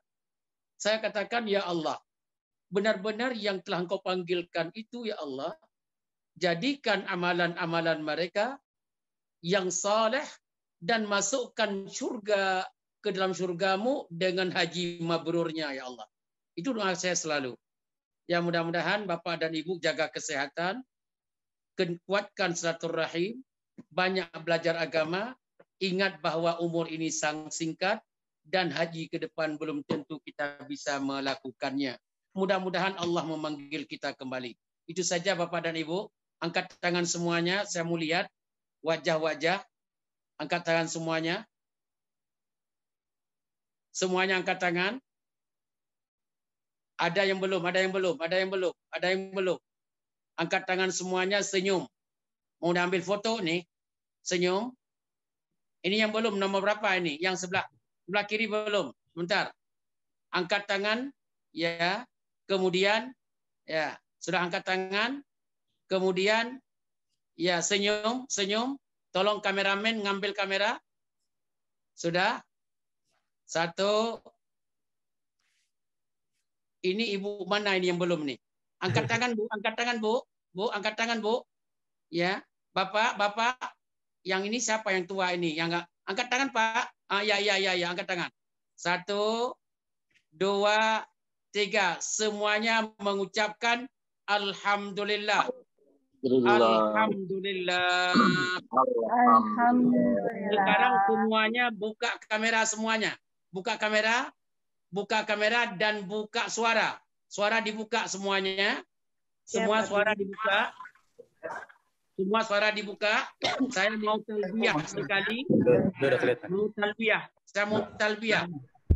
Speaker 3: saya katakan, Ya Allah, benar-benar yang telah Engkau panggilkan itu, Ya Allah, jadikan amalan-amalan mereka yang saleh dan masukkan surga ke dalam surgamu dengan haji mabrurnya, Ya Allah. Itu doa saya selalu. Ya mudah-mudahan Bapak dan Ibu jaga kesehatan, kuatkan silaturahim, banyak belajar agama, ingat bahwa umur ini sangat singkat dan haji ke depan belum tentu kita bisa melakukannya. Mudah-mudahan Allah memanggil kita kembali. Itu saja Bapak dan Ibu. Angkat tangan semuanya, saya mau lihat wajah-wajah. Angkat tangan semuanya. Semuanya angkat tangan. Ada yang belum, ada yang belum, ada yang belum, ada yang belum. Angkat tangan semuanya, senyum. Mau ambil foto nih, senyum. Ini yang belum, nomor berapa ini? Yang sebelah kiri belum. Bentar. Angkat tangan, ya. Kemudian, ya, sudah angkat tangan. Kemudian, ya, senyum. Tolong kameramen ngambil kamera. Sudah? 1. Ini ibu mana ini yang belum nih? Angkat tangan Bu, angkat tangan Bu. Bu, angkat tangan Bu. Ya, Bapak. Yang ini siapa yang tua ini? Yang enggak angkat tangan Pak? Ya, angkat tangan. 1, 2, 3. Semuanya mengucapkan Alhamdulillah. Alhamdulillah. Sekarang semuanya buka kamera semuanya. Buka kamera dan buka suara. Suara dibuka semuanya. Semua suara dibuka. Semua suara dibuka. Saya mau talbiyah sekali. Saya mau talbiyah.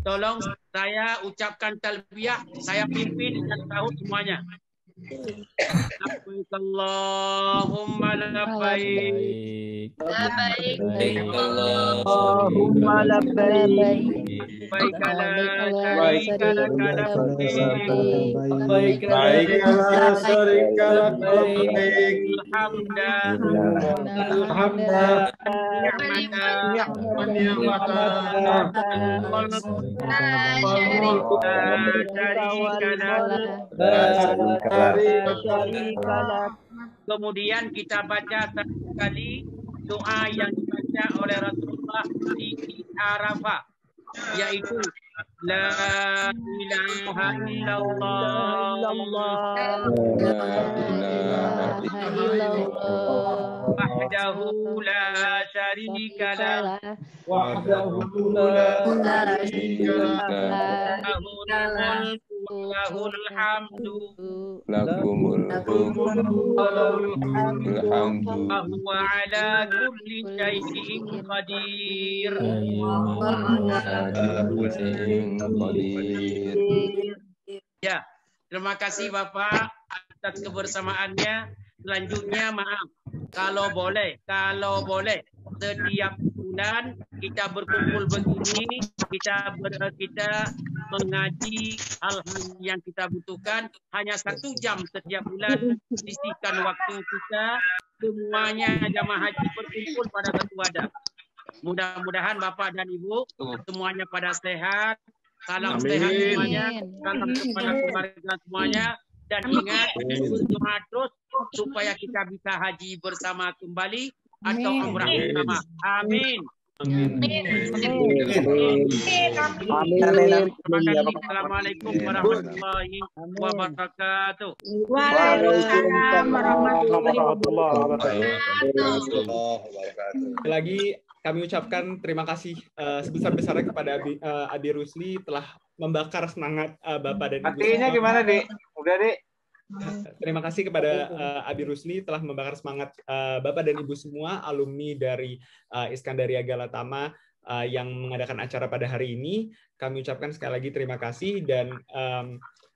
Speaker 3: Tolong saya ucapkan talbiyah. Saya pimpin dan tahu semuanya. Labbaik Allahumma labbaik.
Speaker 6: Labbaik
Speaker 10: Allahumma labbaik.
Speaker 3: Baik la syarika lak
Speaker 10: Baik la syarika lak labbaik.
Speaker 3: hamda
Speaker 10: Alhamdulillah.
Speaker 3: Kemudian kita baca satu kali doa yang dibaca oleh Rasulullah di Arafah, yaitu La ilaha illallah wahdahu la syarika lah lahul hamdu wa huwa ala kulli syai'in qadir. Ya, terima kasih Bapak atas kebersamaannya. Selanjutnya maaf, kalau boleh setiap bulan kita berkumpul begini, kita mengaji hal-hal yang kita butuhkan hanya 1 jam setiap bulan, sisihkan waktu kita semuanya jamaah haji berkumpul pada satu wadah. Mudah-mudahan Bapak dan Ibu semuanya pada sehat. Salam sehat semuanya, salam kepada keluarga semuanya, dan ingat berdoa terus supaya kita bisa haji bersama kembali atau umrah bersama. Amin. Assalamualaikum warahmatullahi wabarakatuh.
Speaker 8: Waalaikumsalam warahmatullahi
Speaker 2: wabarakatuh. Lagi kami ucapkan terima kasih sebesar-besarnya kepada Abi Rusli telah membakar semangat Bapak dan Ibu.
Speaker 10: Artinya gimana, Dek? Udah, Dek.
Speaker 2: Terima kasih kepada Abi Rusli telah membakar semangat Bapak dan Ibu semua, alumni dari Iskandaria Galatama yang mengadakan acara pada hari ini. Kami ucapkan sekali lagi terima kasih dan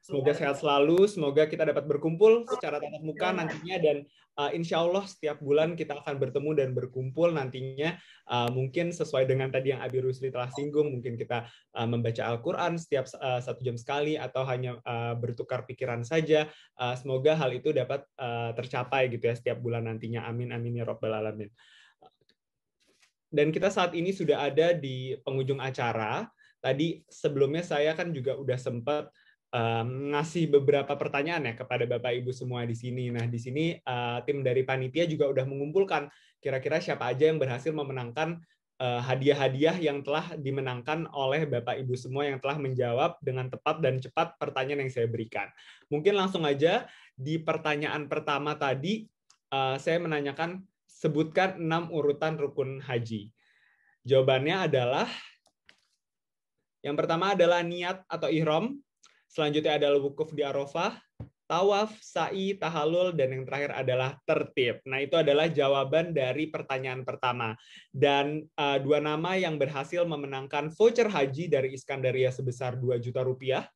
Speaker 2: semoga sehat selalu, semoga kita dapat berkumpul secara tatap muka nantinya, dan insya Allah setiap bulan kita akan bertemu dan berkumpul nantinya. Mungkin sesuai dengan tadi yang Abi Rusli telah singgung, mungkin kita membaca Al-Quran setiap 1 jam sekali atau hanya bertukar pikiran saja. Semoga hal itu dapat tercapai gitu ya setiap bulan nantinya. Amin amin ya Rabbal Alamin. Dan kita saat ini sudah ada di penghujung acara. Tadi sebelumnya saya kan juga udah sempat ngasih beberapa pertanyaan ya kepada Bapak Ibu semua di sini. Nah, di sini tim dari panitia juga udah mengumpulkan kira-kira siapa aja yang berhasil memenangkan hadiah-hadiah yang telah dimenangkan oleh Bapak Ibu semua yang telah menjawab dengan tepat dan cepat pertanyaan yang saya berikan. Mungkin langsung aja di pertanyaan pertama tadi saya menanyakan sebutkan 6 urutan rukun haji. Jawabannya adalah yang pertama adalah niat atau ihram. Selanjutnya adalah wukuf di Arafah, tawaf, sa'i, tahallul, dan yang terakhir adalah tertib. Nah, itu adalah jawaban dari pertanyaan pertama. Dan 2 nama yang berhasil memenangkan voucher haji dari Iskandaria sebesar 2 juta rupiah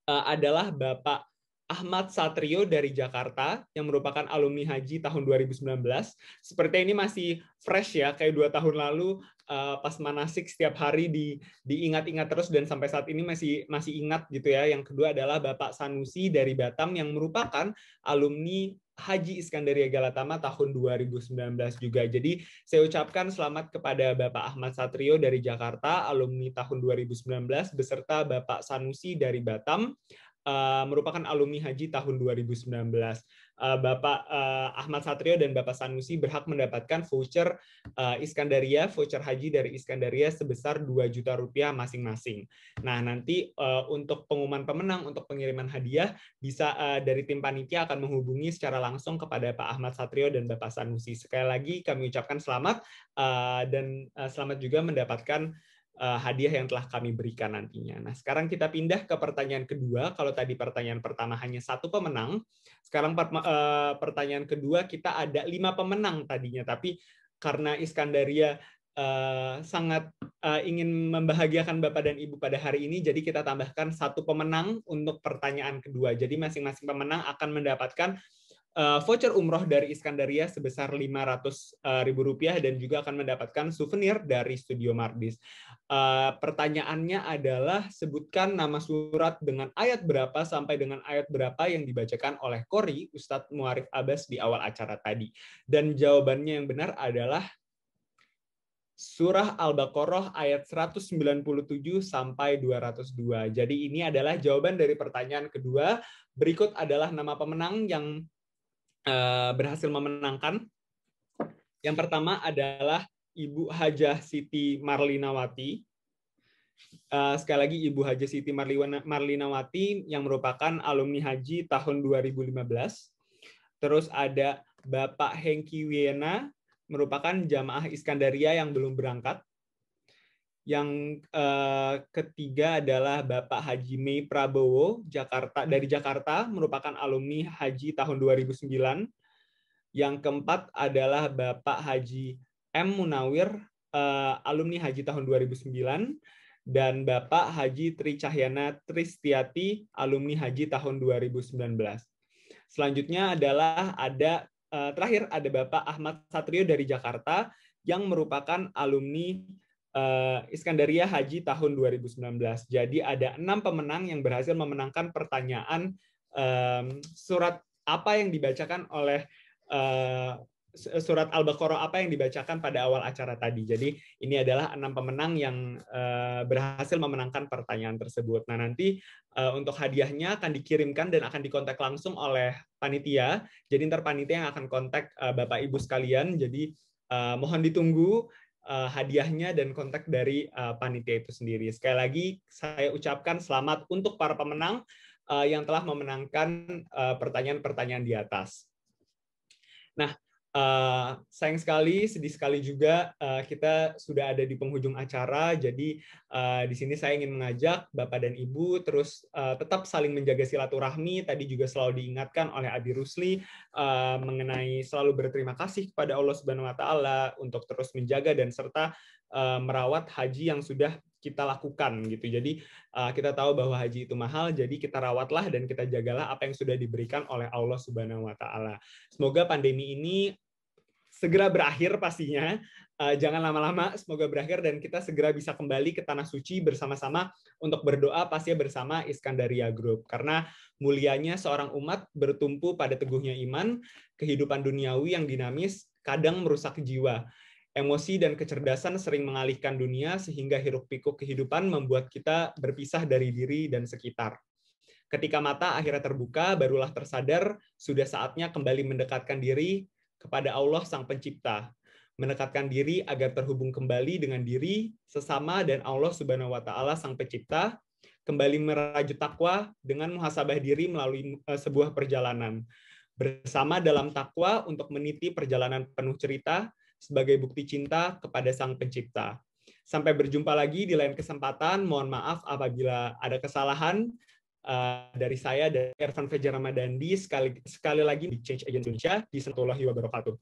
Speaker 2: adalah Bapak Ahmad Satrio dari Jakarta yang merupakan alumni haji tahun 2019. Seperti ini masih fresh ya, kayak 2 tahun lalu pas manasik setiap hari diingat-ingat terus dan sampai saat ini masih ingat gitu ya. Yang kedua adalah Bapak Sanusi dari Batam yang merupakan alumni Haji Iskandaria Galatama tahun 2019 juga. Jadi saya ucapkan selamat kepada Bapak Ahmad Satrio dari Jakarta, alumni tahun 2019, beserta Bapak Sanusi dari Batam, merupakan alumni haji tahun 2019. Bapak Ahmad Satrio dan Bapak Sanusi berhak mendapatkan voucher Iskandaria, voucher haji dari Iskandaria sebesar 2 juta rupiah masing-masing. Nah, nanti untuk pengumuman pemenang, untuk pengiriman hadiah, bisa dari tim panitia akan menghubungi secara langsung kepada Pak Ahmad Satrio dan Bapak Sanusi. Sekali lagi kami ucapkan selamat dan selamat juga mendapatkan hadiah yang telah kami berikan nantinya. Nah, sekarang kita pindah ke pertanyaan kedua. Kalau tadi pertanyaan pertama hanya 1 pemenang, sekarang pertanyaan kedua kita ada 5 pemenang tadinya, tapi karena Iskandaria sangat ingin membahagiakan Bapak dan Ibu pada hari ini, jadi kita tambahkan 1 pemenang untuk pertanyaan kedua. Jadi masing-masing pemenang akan mendapatkan voucher umroh dari Iskandaria sebesar Rp500.000 dan juga akan mendapatkan souvenir dari Studio Mardis. Pertanyaannya adalah sebutkan nama surat dengan ayat berapa sampai dengan ayat berapa yang dibacakan oleh Qori Ustadz Muarif Abbas di awal acara tadi. Dan jawabannya yang benar adalah Surah Al-Baqarah ayat 197 sampai 202. Jadi ini adalah jawaban dari pertanyaan kedua. Berikut adalah nama pemenang yang berhasil memenangkan. Yang pertama adalah Ibu Hajah Siti Marlinawati. Sekali lagi Ibu Hajah Siti Marlinawati yang merupakan alumni haji tahun 2015. Terus ada Bapak Hengki Wiena, merupakan jamaah Iskandaria yang belum berangkat. Yang ketiga adalah Bapak Haji Mei Prabowo dari Jakarta, merupakan alumni haji tahun 2009. Yang keempat adalah Bapak Haji M. Munawir, alumni haji tahun 2009. Dan Bapak Haji Tri Cahyana Tristiati, alumni haji tahun 2019. Selanjutnya adalah terakhir ada Bapak Ahmad Satrio dari Jakarta, yang merupakan alumni Iskandaria Haji tahun 2019. Jadi ada 6 pemenang yang berhasil memenangkan pertanyaan surat apa yang dibacakan oleh surat Al-Baqarah apa yang dibacakan pada awal acara tadi. Jadi ini adalah 6 pemenang yang berhasil memenangkan pertanyaan tersebut. Nah, nanti untuk hadiahnya akan dikirimkan dan akan dikontak langsung oleh panitia. Jadi ntar panitia yang akan kontak Bapak Ibu sekalian. Jadi mohon ditunggu hadiahnya dan kontak dari panitia itu sendiri. Sekali lagi saya ucapkan selamat untuk para pemenang yang telah memenangkan pertanyaan-pertanyaan di atas. Nah, sayang sekali, sedih sekali juga kita sudah ada di penghujung acara. Jadi di sini saya ingin mengajak Bapak dan Ibu terus tetap saling menjaga silaturahmi. Tadi juga selalu diingatkan oleh Abi Rusli mengenai selalu berterima kasih kepada Allah Subhanahu wa taala untuk terus menjaga dan serta merawat haji yang sudah kita lakukan gitu. Jadi kita tahu bahwa haji itu mahal, jadi kita rawatlah dan kita jagalah apa yang sudah diberikan oleh Allah Subhanahu wa taala. Semoga pandemi ini segera berakhir pastinya. Jangan lama-lama, semoga berakhir dan kita segera bisa kembali ke tanah suci bersama-sama untuk berdoa pastinya bersama Iskandaria Group. Karena mulianya seorang umat bertumpu pada teguhnya iman, kehidupan duniawi yang dinamis kadang merusak jiwa. Emosi dan kecerdasan sering mengalihkan dunia sehingga hiruk-pikuk kehidupan membuat kita berpisah dari diri dan sekitar. Ketika mata akhirnya terbuka, barulah tersadar sudah saatnya kembali mendekatkan diri kepada Allah Sang Pencipta. Mendekatkan diri agar terhubung kembali dengan diri, sesama, dan Allah Subhanahu wa taala Sang Pencipta, kembali merajut takwa dengan muhasabah diri melalui sebuah perjalanan. Bersama dalam takwa untuk meniti perjalanan penuh cerita sebagai bukti cinta kepada Sang Pencipta. Sampai berjumpa lagi di lain kesempatan. Mohon maaf apabila ada kesalahan dari saya dan Irfan Fajar Ramadandi sekali lagi di Change Agent Indonesia di Warahmatullahi Wabarakatuh.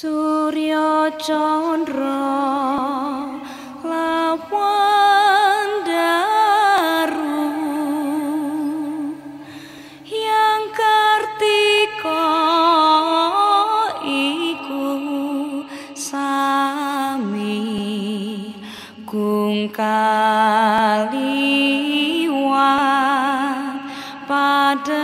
Speaker 1: Surya Chandra lawan daru yang kartika iku sami kung kaliwat pada